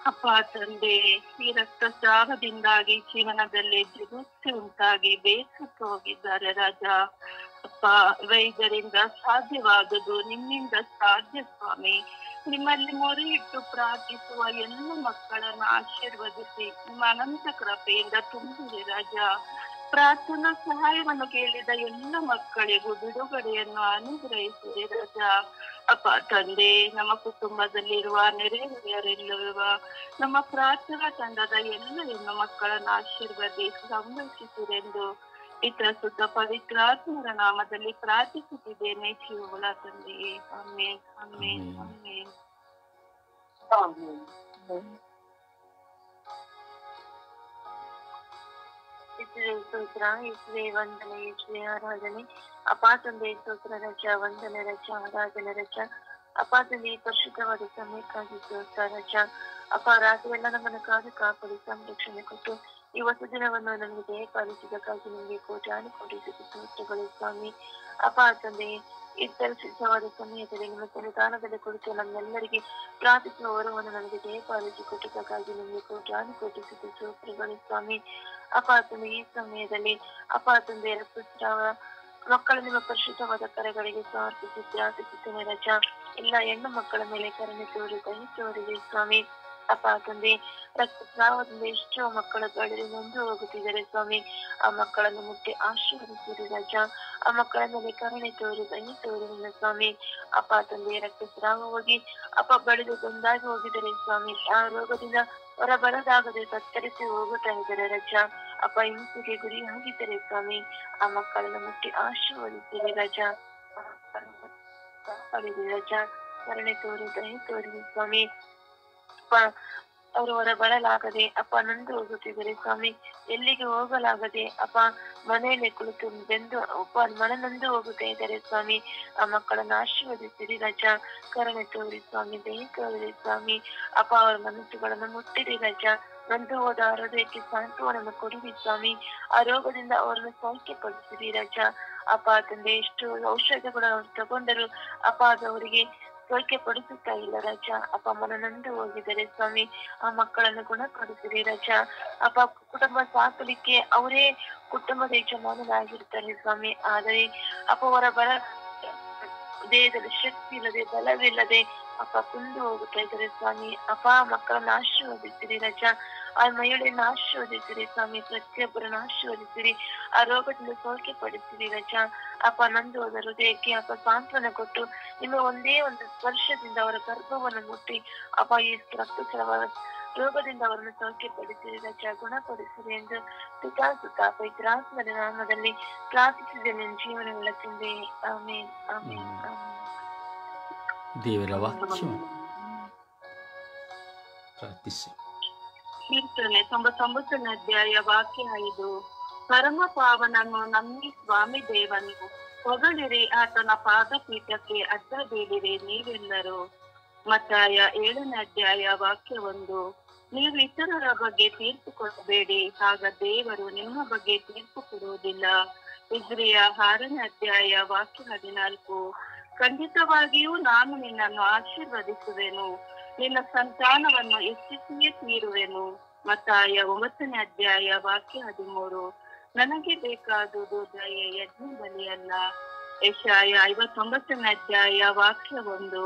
ಅಪ್ಪ ತಂದೆ, ಈ ರಕ್ತಸ್ರಾವದಿಂದಾಗಿ ಜೀವನದಲ್ಲಿ ಜಿಗುಪ್ಸೆ ಉಂಟಾಗಿ ಬೇಸತ್ತು ಹೋಗಿದ್ದಾರೆ ರಾಜ. ಅಪ್ಪ, ವೈದ್ಯರಿಂದ ಸಾಧ್ಯವಾದುದು ನಿಮ್ಮಿಂದ ಸಾಧ್ಯ ಸ್ವಾಮಿ. ನಿಮ್ಮಲ್ಲಿ ಮೊರೆ ಇಟ್ಟು ಪ್ರಾರ್ಥಿಸುವ ಎಲ್ಲ ಮಕ್ಕಳನ್ನು ಆಶೀರ್ವದಿಸಿ ನಿಮ್ಮ ಅನಂತ ಕೃಪೆಯಿಂದ ತುಂಬಿರಿ ರಾಜ. ಪ್ರಾರ್ಥನಾ ಸಹಾಯವನ್ನು ಕೇಳಿದ ಎಲ್ಲ ಮಕ್ಕಳಿಗೂ ಬಿಡುಗಡೆಯನ್ನು ಅನುಗ್ರಹಿಸಿರಿ ರಾಜ. ಅಪ್ಪ ತಂದೆ, ನಮ್ಮ ಕುಟುಂಬದಲ್ಲಿರುವ ನೆರೆಹೊರೆಯವರಿರುವ ನಮ್ಮ ಪ್ರಾರ್ಥನಾ ತಂಡದ ಎಲ್ಲ ಹೆಣ್ಣು ಮಕ್ಕಳನ್ನು ಆಶೀರ್ವದಿಸಿ ಸಂರಕ್ಷಿಸಿರೆಂದು ಪಿತ ಸುತ್ತ ಪವಿತ್ರಾತ್ಮರ ನಾಮದಲ್ಲಿ ಪ್ರಾರ್ಥಿಸುತ್ತಿದ್ದೇನೆ ಜೀವಗಳ ತಂದೆಯೇ. Amen, amen, amen. ಯೇಸುವೇ ಸ್ತೋತ್ರ, ಯೇಸುವೇ ವಂದನೆ, ಯೇಸುವೇ ಆರಾಧನೆ. ಅಪ್ಪ ತಂದೆ ಸ್ತೋತ್ರ ರಜ, ವಂದನೆ ರಜ, ಆರಾಧನೆ ರಜ. ಅಪ್ಪ ತಂದೆ, ಪರಿಶುದ್ಧವಾದ ಸಮಯಕ್ಕಾಗಿ ಸ್ತೋತ್ರ ರಜ. ಅಪ್ಪ ರಾತ್ರಿ ಎಲ್ಲ ನಮ್ಮನ್ನು ಕಾದು ಕಾಪಾಡಿ ಸಂರಕ್ಷಣೆ ಕೊಟ್ಟು ಈ ಹೊಸ ದಿನವನ್ನು ನಮಗೆ ದಯಪಾಲಿಸಿದಕ್ಕಾಗಿ ನಿಮಗೆ ಕೋಟ್ಯಾನು ಕೋಟಿ ಸ್ತೋತ್ರಗಳು ಸ್ವಾಮಿ. ಅಪ್ಪ ತಂದೆ, ಈ ಸಿದ್ಧವಾದ ಸಮಯದಲ್ಲಿ ನಿಮ್ಮ ಸನ್ನಿಧಾನದಲ್ಲಿ ಕುರಿತು ನಮ್ಮೆಲ್ಲರಿಗೆ ಪ್ರಾರ್ಥಿಸುವ ವರವನ್ನು ನಮಗೆ ದಯಪಾಲಿಸಿ ಕೊಟ್ಟಿದ್ದಕ್ಕಾಗಿ ನಿಮಗೆ ಕೋಟ್ಯಾನು ಕೋಟಿ ಸ್ತೋತ್ರಗಳು ಸ್ವಾಮಿ. ಅಪ್ಪ ತಂದೆ, ಈ ಸಮಯದಲ್ಲಿ ಅಪ್ಪ ತಂದೆ ರಕ್ತಸ್ರಾವ ಮಕ್ಕಳು ನಿಮ್ಮ ಪರಿಶುದ್ಧವಾದ ಕರೆಗಳಿಗೆ ಸಮರ್ಪಿಸಿ ಪ್ರಾರ್ಥಿಸುತ್ತೇನೆ ರಜ. ಎಲ್ಲ ಹೆಣ್ಣು ಮಕ್ಕಳ ಮೇಲೆ ಕರುಣೆ ತೋರಿ ದಯೆ ತೋರಿದೆ ಸ್ವಾಮಿ. ಅಪ್ಪ ತಂದೆ, ರಕ್ತಸ್ರಾವದಿಂದ ಎಷ್ಟೋ ಮಕ್ಕಳು ಗಳಲ್ಲಿ ನೊಂದು ಹೋಗುತ್ತಿದ್ದಾರೆ ಸ್ವಾಮಿ. ಆ ಮಕ್ಕಳನ್ನು ಮುಟ್ಟಿ ಆಶೀರ್ವದಿಸಿರಿ ರಾಜ. ಆ ಮಕ್ಕಳ ಮೇಲೆ ಕರುಣೆ ತೋರಿ ದಯೆ ತೋರಿಲ್ಲ ಸ್ವಾಮಿ. ಅಪ್ಪ ತಂದೆ, ರಕ್ತಸ್ರಾವ ಹೋಗಿ ಅಪ್ಪ ಬಳಿದು ಒಂದಾಗಿ ಹೋಗಿದ್ದಾರೆ ಸ್ವಾಮಿ. ಆ ರೋಗದಿಂದ ಹೊರಬರದಾಗದೆ ತತ್ತರಿಸಿ ಹೋಗುತ್ತಾ ಇದ್ದಾರೆ ರಜ. ಅಪ್ಪ ಹಿಂಸೆಗೆ ಗುರಿಯಾಗಿದ್ದಾರೆ ಸ್ವಾಮಿ. ಆ ಮಕ್ಕಳನ್ನು ಮುಟ್ಟಿ ಆಶೀರ್ವದಿಸಿರಿ ರಾಜ. ರಜ, ಕರುಣೆ ತೋರಿ ದಯೆ ತೋರಿ ಸ್ವಾಮಿ. ಅಪ್ಪ ಅವರು ಹೊರಬರಲಾಗದೆ ಅಪ್ಪ ನೊಂದು ಹೋಗುತ್ತಿದ್ದಾರೆ ಸ್ವಾಮಿ. ಎಲ್ಲಿಗೆ ಹೋಗಲಾಗದೆ ಅಪ್ಪ ಮನೆಯಲ್ಲೇ ಕುಳಿತು ಬೆಂದು ಅಪ್ಪ ಮನನೊಂದು ಹೋಗುತ್ತಾ ಇದ್ದಾರೆ ಸ್ವಾಮಿ. ಆ ಮಕ್ಕಳನ್ನು ಆಶೀರ್ವದಿಸಿರಿ ರಜ. ಕರುಣೆ ತೋರಿ ಸ್ವಾಮಿ, ದಯೆ ತೋರಿ ಸ್ವಾಮಿ. ಅಪ್ಪ ಅವರ ಮನಸ್ಸುಗಳನ್ನು ಮುಟ್ಟಿರಿ ರಜ. ನೊಂದು ಹೋದ ಹೃದಯಕ್ಕೆ ಸಾಂತ್ವನವನ್ನು ಕೊಡಿರಿ ಸ್ವಾಮಿ. ಆ ರೋಗದಿಂದ ಅವರನ್ನು ಸೌಖ್ಯಪಡಿಸಿರಿ ರಜ. ಅಪ್ಪ ತಂದೆ, ಎಷ್ಟು ಔಷಧಗಳನ್ನು ತಗೊಂಡರು ಅಪ್ಪ ಅದು ಅವರಿಗೆ ಸೋಕೆ ಪಡಿಸುತ್ತಾ ಇಲ್ಲ ರಾಜ. ಅಪ್ಪ ಮನನೊಂದು ಹೋಗಿದ್ದಾರೆ ಸ್ವಾಮಿ, ಆ ಮಕ್ಕಳನ್ನು ಗುಣಪಡಿಸಿರಿ ರಾಜ. ಅಪ್ಪ ಕುಟುಂಬ ಸಾಕಲಿಕ್ಕೆ ಅವರೇ ಕುಟುಂಬದ ಯಜಮಾನರಾಗಿರ್ತಾರೆ ಸ್ವಾಮಿ. ಆದರೆ ಅಪ್ಪ ಅವರ ಬಲ ದೇಹದಲ್ಲಿ ಶಕ್ತಿ ಇಲ್ಲದೆ ಬಲವಿಲ್ಲದೆ ಅಪ್ಪ ಕುಂದು ಹೋಗುತ್ತಾ ಇದ್ದಾರೆ ಸ್ವಾಮಿ. ಅಪ್ಪ ಮಕ್ಕಳನ್ನ ಆಶೀರ್ವದಿಸಿರಿ ರಾಜ. ಆ ಮಹಿಳೆಯನ್ನ ಆಶೀರ್ವದಿಸಿರಿ ಸ್ವಾಮಿ. ಪ್ರತಿಯೊಬ್ಬರನ್ನ ಆಶೀರ್ವದಿಸಿರಿ. ಆ ರೋಗದಿಂದ ಸೋಕೆ ಪಡಿಸಿರಿ ರಾಜ. ಅಪ್ಪ ನಂದು ಹೋದ ಹೃದಯಕ್ಕೆ ಅಪ್ಪ ಸಾಂತ್ವನ ಕೊಟ್ಟು ನಿಮ್ಮ ಒಂದೇ ಒಂದು ಸ್ಪರ್ಶದಿಂದ ಅವರ ಗರ್ಭವನ್ನು ಮುಟ್ಟಿ ಅಪ್ಪ ಈ ರಕ್ತಸ್ರಾವ ರೋಗದಿಂದ ಅವರನ್ನು ಸೌಖ್ಯ ಪಡಿಸಿರಿ ರಾಜ, ಗುಣಪಡಿಸಿರಿ ಎಂದು ಸುತ್ತ ಪವಿತ್ರಾತ್ಮನ ನಾಮದಲ್ಲಿ ಪ್ರಾರ್ಥಿಸಿದೆ ನನ್ನ ಜೀವನಗಳ ತಂದೆ. ಆಮೇನ್ ಆಮೇನ್ ಆಮೇನ್. ದೇವರ ವಾಕ್ಯ ಪ್ರಾರ್ಥಿಸಿ. ಕೀರ್ತನೆ 99ನೇ ಅಧ್ಯಾಯ ವಾಕ್ಯ 5. ಪರಮ ಪಾವನನ್ನು ನಮ್ಮಿ ಸ್ವಾಮಿ ದೇವನು, ಹೊಗಳಿರಿ ಆತನ ಪಾದಪೀಠಕ್ಕೆ ಅಡ್ಡಬೇಡಿರಿ ನೀವೆಲ್ಲರೂ. ಮತ್ತಾಯ 7ನೇ ಅಧ್ಯಾಯ ವಾಕ್ಯ 1. ನೀವು ಇತರರ ಬಗ್ಗೆ ತೀರ್ಪು ಕೊಡಬೇಡಿ, ಆಗ ದೇವರು ನಿಮ್ಮ ಬಗ್ಗೆ ತೀರ್ಪು ಕೊಡುವುದಿಲ್ಲ. ಇಸ್ರಿಯ 6ನೇ ಅಧ್ಯಾಯ ವಾಕ್ಯ 14. ಖಂಡಿತವಾಗಿಯೂ ನಾನು ನಿನ್ನನ್ನು ಆಶೀರ್ವದಿಸುವೆನು, ನಿನ್ನ ಸಂತಾನವನ್ನು ಹೆಚ್ಚಿಸಿಯೇ ತೀರುವೆನು. ಮತ್ತಾಯ 9ನೇ ಅಧ್ಯಾಯ ವಾಕ್ಯ 13. ನನಗೆ ಬೇಕಾದುದು ದಯೆ, ಯಜ್ಞ ಬಲಿಯಲ್ಲ. ಯೆಶಾಯ 59ನೇ ಅಧ್ಯಾಯ ವಾಕ್ಯ 1.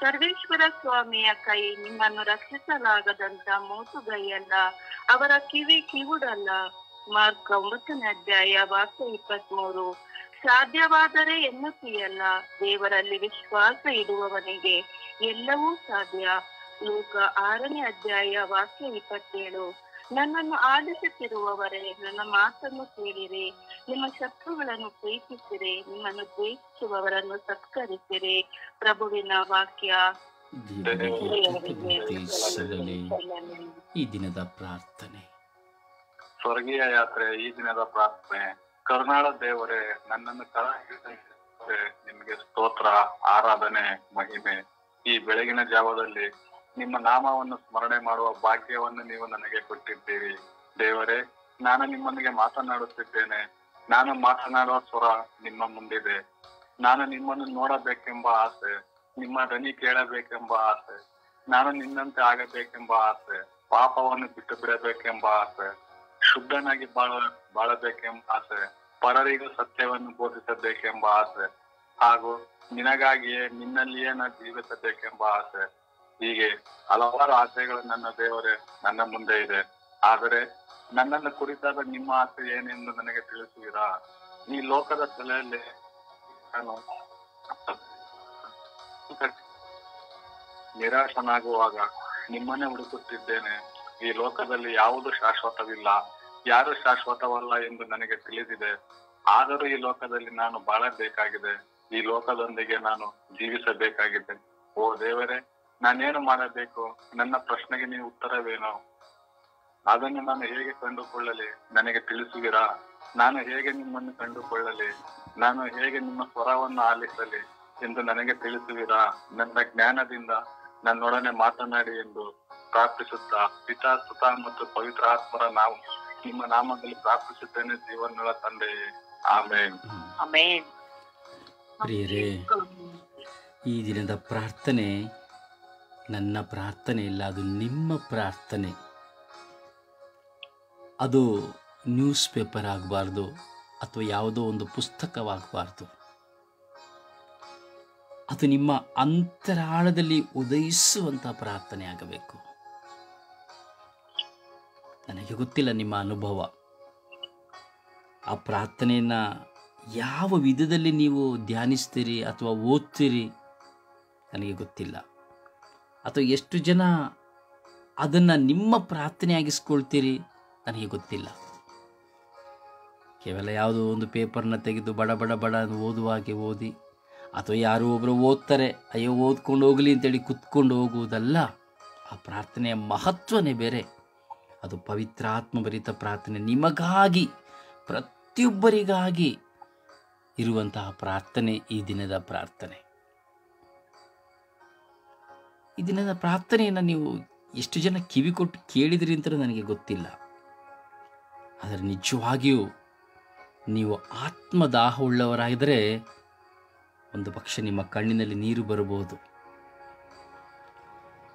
ಸರ್ವೇಶ್ವರ ಸ್ವಾಮಿಯ ಕೈ ನಿಮ್ಮನ್ನು ರಕ್ಷಿಸಲಾಗದಂತ ಮೋಟುಗೈಯಲ್ಲ, ಅವರ ಕಿವಿ ಕಿವುಡಲ್ಲ. ಮಾರ್ಕ 9ನೇ ಅಧ್ಯಾಯ ವಾಕ್ಯ 23. ಸಾಧ್ಯವಾದರೆ ಎನ್ನುತ್ತೀಯಲ್ಲ, ದೇವರಲ್ಲಿ ವಿಶ್ವಾಸ ಇಡುವವನಿಗೆ ಎಲ್ಲವೂ ಸಾಧ್ಯ. ಲೂಕ 6ನೇ ಅಧ್ಯಾಯ ವಾಕ್ಯ 27. ನನ್ನನ್ನು ಆಲಿಸುತ್ತಿರುವವರೇ, ನನ್ನ ಮಾತನ್ನು ಕೇಳಿರಿ. ನಿಮ್ಮ ಶತ್ರುಗಳನ್ನು ಪ್ರೀತಿಸಿರಿ, ನಿಮ್ಮನ್ನು ದ್ವೇಷಿಸುವವರನ್ನು ಸತ್ಕರಿಸಿರಿ. ಪ್ರಭುವಿನ ವಾಕ್ಯ. ಈ ದಿನದ ಪ್ರಾರ್ಥನೆ. ಸ್ವರ್ಗೀಯ ಯಾತ್ರೆ. ಈ ದಿನದ ಪ್ರಾರ್ಥನೆ. ಕರುಣಾಳ ದೇವರೇ, ನನ್ನನ್ನು ನಿಮಗೆ ಸ್ತೋತ್ರ, ಆರಾಧನೆ, ಮಹಿಮೆ. ಈ ಬೆಳಗಿನ ಜಾವದಲ್ಲಿ ನಿಮ್ಮ ನಾಮವನ್ನು ಸ್ಮರಣೆ ಮಾಡುವ ಭಾಗ್ಯವನ್ನು ನೀವು ನನಗೆ ಕೊಟ್ಟಿದ್ದೀರಿ. ದೇವರೇ, ನಾನು ನಿಮ್ಮೊಂದಿಗೆ ಮಾತನಾಡುತ್ತಿದ್ದೇನೆ. ನಾನು ಮಾತನಾಡುವ ಸ್ವರ ನಿಮ್ಮ ಮುಂದಿದೆ. ನಾನು ನಿಮ್ಮನ್ನು ನೋಡಬೇಕೆಂಬ ಆಸೆ, ನಿಮ್ಮ ಧ್ವನಿ ಕೇಳಬೇಕೆಂಬ ಆಸೆ, ನಾನು ನಿನ್ನಂತೆ ಆಗಬೇಕೆಂಬ ಆಸೆ, ಪಾಪವನ್ನು ಬಿಟ್ಟು ಬಿಡಬೇಕೆಂಬ ಆಸೆ, ಶುದ್ಧನಾಗಿ ಬಾಳಬೇಕೆಂಬ ಆಸೆ, ಪರರಿಗೂ ಸತ್ಯವನ್ನು ಬೋಧಿಸಬೇಕೆಂಬ ಆಸೆ, ಹಾಗೂ ನಿನಗಾಗಿಯೇ ನಿನ್ನಲ್ಲಿಯೇ ನಾನು ಜೀವಿಸಬೇಕೆಂಬ ಆಸೆ. ಹೀಗೆ ಹಲವಾರು ಆಸೆಗಳು ನನ್ನ ದೇವರೇ ನನ್ನ ಮುಂದೆ ಇದೆ. ಆದರೆ ನನ್ನನ್ನು ಕುರಿತಾದ ನಿಮ್ಮ ಆಸೆ ಏನೆಂದು ನನಗೆ ತಿಳಿಸುವಿರಾ? ಈ ಲೋಕದ ತಲೆಯಲ್ಲಿ ನಾನು ನಿರಾಶನಾಗುವಾಗ ನಿಮ್ಮನ್ನೇ ಹುಡುಕುತ್ತಿದ್ದೇನೆ. ಈ ಲೋಕದಲ್ಲಿ ಯಾವುದು ಶಾಶ್ವತವಿಲ್ಲ, ಯಾರು ಶಾಶ್ವತವಲ್ಲ ಎಂದು ನನಗೆ ತಿಳಿದಿದೆ. ಆದರೂ ಈ ಲೋಕದಲ್ಲಿ ನಾನು ಬಾಳಬೇಕಾಗಿದೆ. ಈ ಲೋಕದೊಂದಿಗೆ ನಾನು ಜೀವಿಸಬೇಕಾಗಿದೆ. ಓ ದೇವರೇ, ನಾನೇನು ಮಾಡಬೇಕು? ನನ್ನ ಪ್ರಶ್ನೆಗೆ ನೀವು ಉತ್ತರವೇನು? ಅದನ್ನು ನಾನು ಹೇಗೆ ಕಂಡುಕೊಳ್ಳಲಿ ನನಗೆ ತಿಳಿಸುವಿರಾ? ನಾನು ಹೇಗೆ ನಿಮ್ಮನ್ನು ಕಂಡುಕೊಳ್ಳಲಿ? ನಾನು ಹೇಗೆ ನಿಮ್ಮ ಸ್ವರವನ್ನು ಆಲಿಸಲಿ ಎಂದು ನನಗೆ ತಿಳಿಸುವಿರಾ? ನನ್ನ ಜ್ಞಾನದಿಂದ ನನ್ನೊಡನೆ ಮಾತನಾಡಿ ಎಂದು ಪ್ರಾರ್ಥಿಸುತ್ತಾ ಪಿತಾ, ಸುತ ಮತ್ತು ಪವಿತ್ರ ಆತ್ಮರ ನಾವು ನಿಮ್ಮ ನಾಮದಲ್ಲಿ ಪ್ರಾರ್ಥಿಸುತ್ತೇನೆ, ಜೀವನಗಳ ತಂದೆಯೇ. ಆಮೇನ್ ಆಮೇನ್. ಪ್ರಿಯರೇ, ಈ ದಿನದ ಪ್ರಾರ್ಥನೆ ನನ್ನ ಪ್ರಾರ್ಥನೆ ಇಲ್ಲ, ಅದು ನಿಮ್ಮ ಪ್ರಾರ್ಥನೆ. ಅದು ನ್ಯೂಸ್ ಪೇಪರ್ ಆಗಬಾರ್ದು ಅಥವಾ ಯಾವುದೋ ಒಂದು ಪುಸ್ತಕವಾಗಬಾರ್ದು. ಅದು ನಿಮ್ಮ ಅಂತರಾಳದಲ್ಲಿ ಉದಯಿಸುವಂಥ ಪ್ರಾರ್ಥನೆ ಆಗಬೇಕು. ನನಗೆ ಗೊತ್ತಿಲ್ಲ ನಿಮ್ಮ ಅನುಭವ. ಆ ಪ್ರಾರ್ಥನೆಯನ್ನು ಯಾವ ವಿಧದಲ್ಲಿ ನೀವು ಧ್ಯಾನಿಸ್ತೀರಿ ಅಥವಾ ಓದ್ತೀರಿ ನನಗೆ ಗೊತ್ತಿಲ್ಲ. ಅಥವಾ ಎಷ್ಟು ಜನ ಅದನ್ನು ನಿಮ್ಮ ಪ್ರಾರ್ಥನೆಯಾಗಿಸ್ಕೊಳ್ತೀರಿ ನನಗೆ ಗೊತ್ತಿಲ್ಲ. ಕೇವಲ ಯಾವುದೋ ಒಂದು ಪೇಪರ್ನ ತೆಗೆದು ಬಡ ಬಡ ಬಡ ಓದುವಾಗೆ ಓದಿ, ಅಥವಾ ಯಾರೋ ಒಬ್ಬರು ಓದ್ತಾರೆ, ಅಯ್ಯೋ ಓದ್ಕೊಂಡು ಹೋಗಲಿ ಅಂತೇಳಿ ಕುತ್ಕೊಂಡು ಹೋಗುವುದಲ್ಲ. ಆ ಪ್ರಾರ್ಥನೆಯ ಮಹತ್ವನೇ ಬೇರೆ. ಅದು ಪವಿತ್ರಾತ್ಮಭರಿತ ಪ್ರಾರ್ಥನೆ, ನಿಮಗಾಗಿ, ಪ್ರತಿಯೊಬ್ಬರಿಗಾಗಿ ಇರುವಂತಹ ಪ್ರಾರ್ಥನೆ ಈ ದಿನದ ಪ್ರಾರ್ಥನೆ. ಈ ದಿನದ ಪ್ರಾರ್ಥನೆಯನ್ನು ನೀವು ಎಷ್ಟು ಜನ ಕಿವಿ ಕೊಟ್ಟು ಕೇಳಿದ್ರಿ ಅಂತ ನನಗೆ ಗೊತ್ತಿಲ್ಲ. ಆದರೆ ನಿಜವಾಗಿಯೂ ನೀವು ಆತ್ಮದಾಹವುಳ್ಳವರಾಗಿದ್ದರೆ ಒಂದು ಪಕ್ಷ ನಿಮ್ಮ ಕಣ್ಣಿನಲ್ಲಿ ನೀರು ಬರಬಹುದು.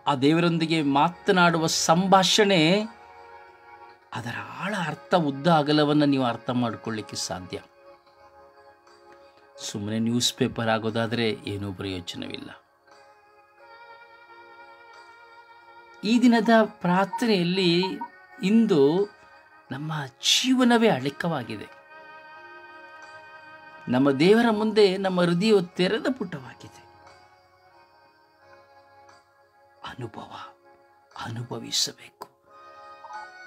ಆ ದೇವರೊಂದಿಗೆ ಮಾತನಾಡುವ ಸಂಭಾಷಣೆ, ಅದರ ಆಳ ಅರ್ಥ ಉದ್ದ ಅಗಲವನ್ನು ನೀವು ಅರ್ಥ ಮಾಡಿಕೊಳ್ಳಿಕ್ಕೆ ಸಾಧ್ಯ. ಸುಮ್ಮನೆ ನ್ಯೂಸ್ ಪೇಪರ್ ಆಗೋದಾದರೆ ಏನೂ ಪ್ರಯೋಜನವಿಲ್ಲ. ಈ ದಿನದ ಪ್ರಾರ್ಥನೆಯಲ್ಲಿ ಇಂದು ನಮ್ಮ ಜೀವನವೇ ಅಳಿಕವಾಗಿದೆ. ನಮ್ಮ ದೇವರ ಮುಂದೆ ನಮ್ಮ ಹೃದಯವು ತೆರೆದ ಪುಟವಾಗಿದೆ. ಅನುಭವಿಸಬೇಕು.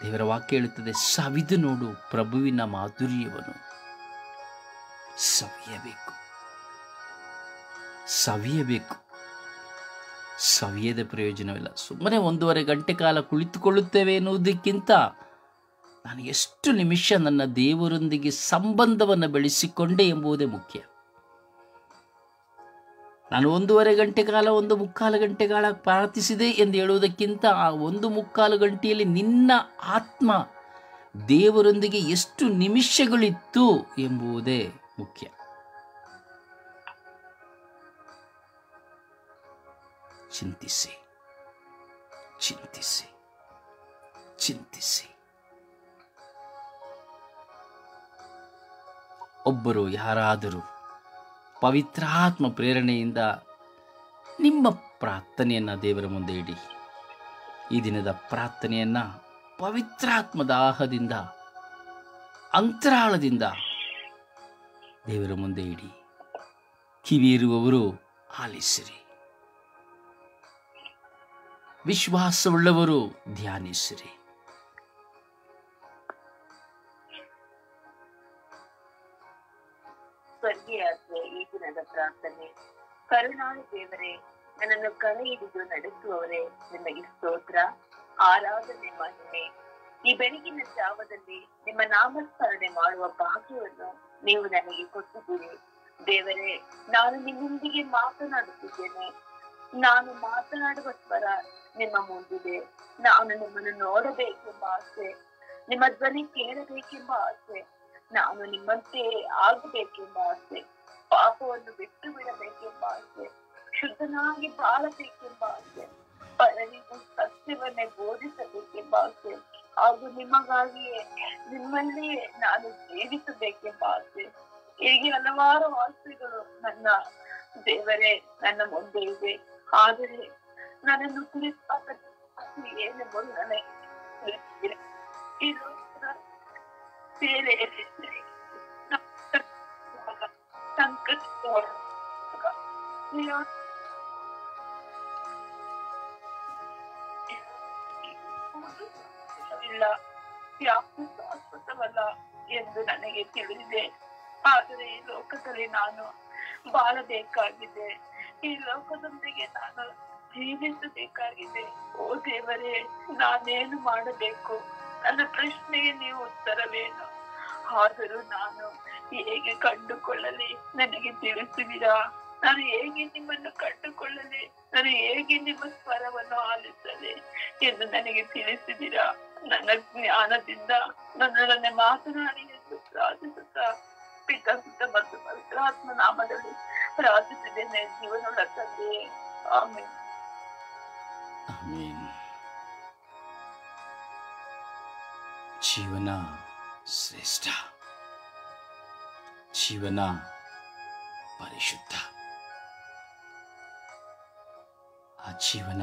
ದೇವರ ವಾಕ್ಯ ಹೇಳುತ್ತದೆ, ಸವಿದು ನೋಡು ಪ್ರಭುವಿನ ಮಾಧುರ್ಯವನ್ನು. ಸವಿಯಬೇಕು. ಸವಿಯದ ಪ್ರಯೋಜನವಿಲ್ಲ. ಸುಮ್ಮನೆ 1.5 ಗಂಟೆ ಕಾಲ ಕುಳಿತುಕೊಳ್ಳುತ್ತೇವೆ ಎನ್ನುವುದಕ್ಕಿಂತ ನಾನು ಎಷ್ಟು ನಿಮಿಷ ನನ್ನ ದೇವರೊಂದಿಗೆ ಸಂಬಂಧವನ್ನು ಬೆಳೆಸಿಕೊಂಡೆ ಎಂಬುದೇ ಮುಖ್ಯ. ನಾನು 1.5 ಗಂಟೆ ಕಾಲ 1.25 ಗಂಟೆ ಕಾಲ ಪ್ರಾರ್ಥಿಸಿದೆ ಎಂದು ಹೇಳುವುದಕ್ಕಿಂತ ಆ 1.25 ಗಂಟೆಯಲ್ಲಿ ನಿನ್ನ ಆತ್ಮ ದೇವರೊಂದಿಗೆ ಎಷ್ಟು ನಿಮಿಷಗಳಿತ್ತು ಎಂಬುದೇ ಮುಖ್ಯ. ಚಿಂತಿಸಿ. ಒಬ್ಬರು ಯಾರಾದರೂ ಪವಿತ್ರಾತ್ಮ ಪ್ರೇರಣೆಯಿಂದ ನಿಮ್ಮ ಪ್ರಾರ್ಥನೆಯನ್ನು ದೇವರ ಮುಂದೆ ಇಡಿ. ಈ ದಿನದ ಪ್ರಾರ್ಥನೆಯನ್ನು ಪವಿತ್ರಾತ್ಮ ದಾಹದಿಂದ, ಅಂತರಾಳದಿಂದ ದೇವರ ಮುಂದೆ ಇಡಿ. ಕಿವಿ ಇರುವವರು ಆಲಿಸಿರಿ, ವಿಶ್ವಾಸವುಳ್ಳವರು ಧ್ಯಾನಿಸಿರಿ. ಸ್ವರ್ಗೀಯಾತ್ಮೆ, ಈ ದಿನದ ಪ್ರಾರ್ಥನೆ. ಕರುಣಾಳು ದೇವರೇ, ನನ್ನನ್ನು ಕರೆ ಹಿಡಿದು ನಡೆಸುವವರೇ, ನಿಮಗೆ ಸ್ತೋತ್ರ, ಆರಾಧನೆ, ಮಹಿಮೆ. ಈ ಬೆಳಗಿನ ಜಾವದಲ್ಲಿ ನಿಮ್ಮ ನಾಮಸ್ಮರಣೆ ಮಾಡುವ ಭಾಗ್ಯವನ್ನು ನೀವು ನನಗೆ ಕೊಟ್ಟಿದ್ದೀರಿ. ದೇವರೇ, ನಾನು ನಿಮ್ಮೊಂದಿಗೆ ಮಾತನಾಡುತ್ತಿದ್ದೇನೆ. ನಾನು ಮಾತನಾಡುವ ಸ್ವರ ನಿಮ್ಮ ಮುಂದಿದೆ. ನಾನು ನಿಮ್ಮನ್ನು ನೋಡಬೇಕೆಂಬ ಆಸೆ, ನಿಮ್ಮ ಧ್ವನಿ ಕೇಳಬೇಕೆಂಬ ಆಸೆ, ನಾನು ನಿಮ್ಮಂತೆ ಆಗಬೇಕೆಂಬ ಆಸೆ, ಪಾಪವನ್ನು ಬಿಟ್ಟು ಬಿಡಬೇಕೆಂಬ ಆಸೆ, ಶುದ್ಧನಾಗಿ ಬಾಳಬೇಕೆಂಬ ಆಸೆ, ಪರರಿಗೂ ಸತ್ಯವನ್ನೇ ಬೋಧಿಸಬೇಕೆಂಬ ಆಸೆ, ಹಾಗೂ ನಿಮಗಾಗಿಯೇ ನಿಮ್ಮಲ್ಲಿಯೇ ನಾನು ಜೀವಿಸಬೇಕೆಂಬ ಆಸೆ. ಹೀಗೆ ಹಲವಾರು ಆಸೆಗಳು ನನ್ನ ದೇವರೇ ನನ್ನ ಮುಂದೆ ಇದೆ. ಆದರೆ ನನ್ನನ್ನು ಕುರಿತಾದ ಏನೆಂಬುದು ನನಗೆ ಶಾಶ್ವತವಲ್ಲ ಎಂದು ನನಗೆ ತಿಳಿದಿದೆ. ಆದರೆ ಈ ಲೋಕದಲ್ಲಿ ನಾನು ಬಾಳಬೇಕಾಗಿದೆ. ಈ ಲೋಕದೊಂದಿಗೆ ನಾನು ಜೀವಿಸಬೇಕಾಗಿದೆ. ಓ ದೇವರೇ, ನಾನೇನು ಮಾಡಬೇಕು? ನನ್ನ ಪ್ರಶ್ನೆಗೆ ನೀವು ಉತ್ತರವೇನು? ಆದರೂ ನಾನು ಹೇಗೆ ಕಂಡುಕೊಳ್ಳಲಿ? ನನಗೆ ತಿಳಿಸುವಿರಾ? ನಾನು ಹೇಗೆ ನಿಮ್ಮನ್ನು ಕಂಡುಕೊಳ್ಳಲಿ? ನಾನು ಹೇಗೆ ನಿಮ್ಮ ಸ್ವರವನ್ನು ಆಲಿಸಲಿ ಎಂದು ನನಗೆ ತಿಳಿಸಿದಿರಾ? ನನ್ನ ಜ್ಞಾನದಿಂದ ನನ್ನೊಡನೆ ಮಾತನಾಡಿ ಎಂದು ಪ್ರಾರ್ಥಿಸುತ್ತಾ ಪಿತಾ ಮತ್ತು ಪವಿತ್ರಾತ್ಮ ನಾಮದಲ್ಲಿ ಪ್ರಾರ್ಥಿಸಿದ್ದೇನೆ, ಜೀವನದ ತಂದೆಯೇ. ಆಮೆನ್. ಜೀವನ ಶ್ರೇಷ್ಠ, ಜೀವನ ಪರಿಶುದ್ಧ. ಆ ಜೀವನ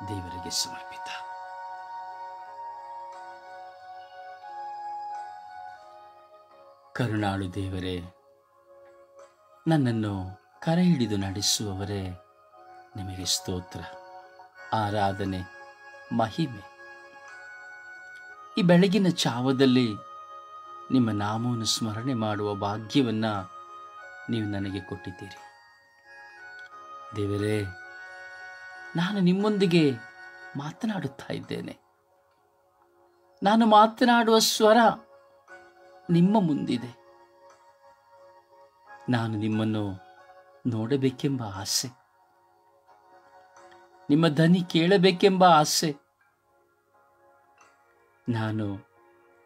ದೇವರಿಗೆ ಸಮರ್ಪಿತ. ಕರುಣಾಳು ದೇವರೇ, ನನ್ನನ್ನು ಕರೆ ಹಿಡಿದು ನಡೆಸುವವರೇ, ನಿಮಗೆ ಸ್ತೋತ್ರ, ಆರಾಧನೆ, ಮಹಿಮೆ. ಈ ಬೆಳಗಿನ ಚಾವದಲ್ಲಿ ನಿಮ್ಮ ನಾಮವನ್ನು ಸ್ಮರಣೆ ಮಾಡುವ ಭಾಗ್ಯವನ್ನು ನೀವು ನನಗೆ ಕೊಟ್ಟಿದ್ದೀರಿ. ದೇವರೇ, ನಾನು ನಿಮ್ಮೊಂದಿಗೆ ಮಾತನಾಡುತ್ತಾ ಇದ್ದೇನೆ. ನಾನು ಮಾತನಾಡುವ ಸ್ವರ ನಿಮ್ಮ ಮುಂದಿದೆ. ನಾನು ನಿಮ್ಮನ್ನು ನೋಡಬೇಕೆಂಬ ಆಸೆ, ನಿಮ್ಮ ಧ್ವನಿ ಕೇಳಬೇಕೆಂಬ ಆಸೆ, ನಾನು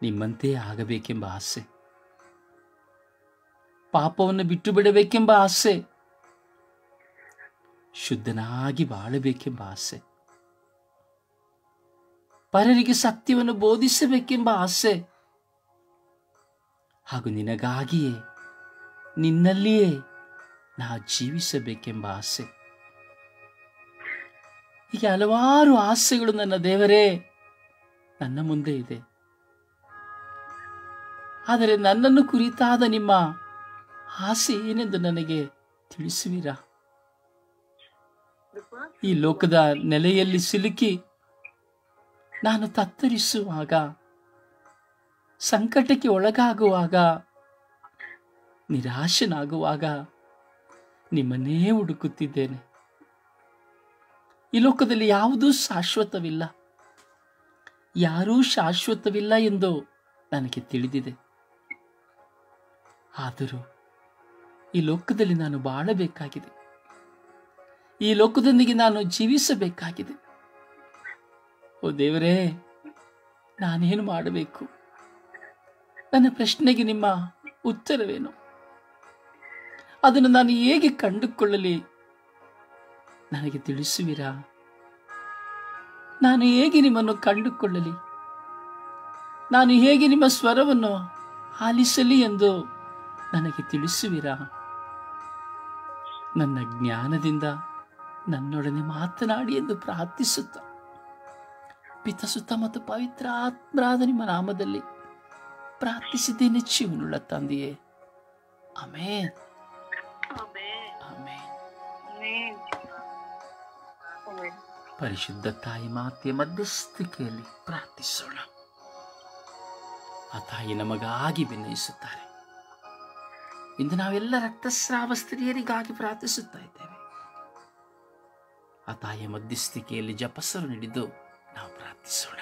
ನಿಮ್ಮಂತೆ ಆಗಬೇಕೆಂಬ ಆಸೆ, ಪಾಪವನ್ನು ಬಿಟ್ಟು ಬಿಡಬೇಕೆಂಬ ಆಸೆ, ಶುದ್ಧನಾಗಿ ಬಾಳಬೇಕೆಂಬ ಆಸೆ. ಪರರಿಗೆ ಸತ್ಯವನ್ನು ಬೋಧಿಸಬೇಕೆಂಬ ಆಸೆ, ಹಾಗೂ ನಿನಗಾಗಿಯೇ ನಿನ್ನಲ್ಲಿಯೇ ನಾ ಜೀವಿಸಬೇಕೆಂಬ ಆಸೆ. ಹೀಗೆ ಹಲವಾರು ಆಸೆಗಳು ನನ್ನ ದೇವರೇ ನನ್ನ ಮುಂದೆ ಇದೆ. ಆದರೆ ನನ್ನನ್ನು ಕುರಿತಾದ ನಿಮ್ಮ ಆಸೆ ಏನೆಂದು ನನಗೆ ತಿಳಿಸುವಿರಾ? ಈ ಲೋಕದ ನೆಲೆಯಲ್ಲಿ ಸಿಲುಕಿ ನಾನು ತತ್ತರಿಸುವಾಗ, ಸಂಕಟಕ್ಕೆ ಒಳಗಾಗುವಾಗ, ನಿರಾಶನಾಗುವಾಗ ನಿಮ್ಮನ್ನೇ ಹುಡುಕುತ್ತಿದ್ದೇನೆ. ಈ ಲೋಕದಲ್ಲಿ ಯಾವುದೂ ಶಾಶ್ವತವಿಲ್ಲ, ಯಾರೂ ಶಾಶ್ವತವಿಲ್ಲ ಎಂದು ನನಗೆ ತಿಳಿದಿದೆ. ಆದರೂ ಈ ಲೋಕದಲ್ಲಿ ನಾನು ಬಾಳಬೇಕಾಗಿದೆ, ಈ ಲೋಕದೊಂದಿಗೆ ನಾನು ಜೀವಿಸಬೇಕಾಗಿದೆ. ಓ ದೇವರೇ, ನಾನೇನು ಮಾಡಬೇಕು? ನನ್ನ ಪ್ರಶ್ನೆಗೆ ನಿಮ್ಮ ಉತ್ತರವೇನು? ಅದನ್ನು ನಾನು ಹೇಗೆ ಕಂಡುಕೊಳ್ಳಲಿ ನನಗೆ ತಿಳಿಸುವಿರಾ? ನಾನು ಹೇಗೆ ನಿಮ್ಮನ್ನು ಕಂಡುಕೊಳ್ಳಲಿ? ನಾನು ಹೇಗೆ ನಿಮ್ಮ ಸ್ವರವನ್ನು ಆಲಿಸಲಿ ಎಂದು ನನಗೆ ತಿಳಿಸುವಿರಾ? ನನ್ನ ಜ್ಞಾನದಿಂದ ನನ್ನೊಡನೆ ಮಾತನಾಡಿ ಎಂದು ಪ್ರಾರ್ಥಿಸುತ್ತ ಪಿತಸುತ್ತ ಮತ್ತು ಪವಿತ್ರ ಆತ್ಮರಾದ ನಿಮ್ಮ ನಾಮದಲ್ಲಿ ಪ್ರಾರ್ಥಿಸಿದ್ದೇನೆ ಜೀವನುಳ್ಳ ತಂದೆಯೇ. ಆಮೆನ್. ಆಮೆನ್. ಪರಿಶುದ್ಧ ತಾಯಿ ಮಾತೆಯ ಮಧ್ಯಸ್ಥಿಕೆಯಲ್ಲಿ ಪ್ರಾರ್ಥಿಸೋಣ. ಆ ತಾಯಿ ನಮಗಾಗಿ ವಿನಯಿಸುತ್ತಾರೆ. ಇಂದು ನಾವೆಲ್ಲ ರಕ್ತಸ್ರಾವ ಸ್ತ್ರೀಯರಿಗಾಗಿ ಪ್ರಾರ್ಥಿಸುತ್ತಾ ಇದ್ದೇವೆ. ಆ ತಾಯಿಯ ಮಧ್ಯಸ್ಥಿಕೆಯಲ್ಲಿ ಜಪಸರು ಹಿಡಿದು ನಾವು ಪ್ರಾರ್ಥಿಸೋಣ.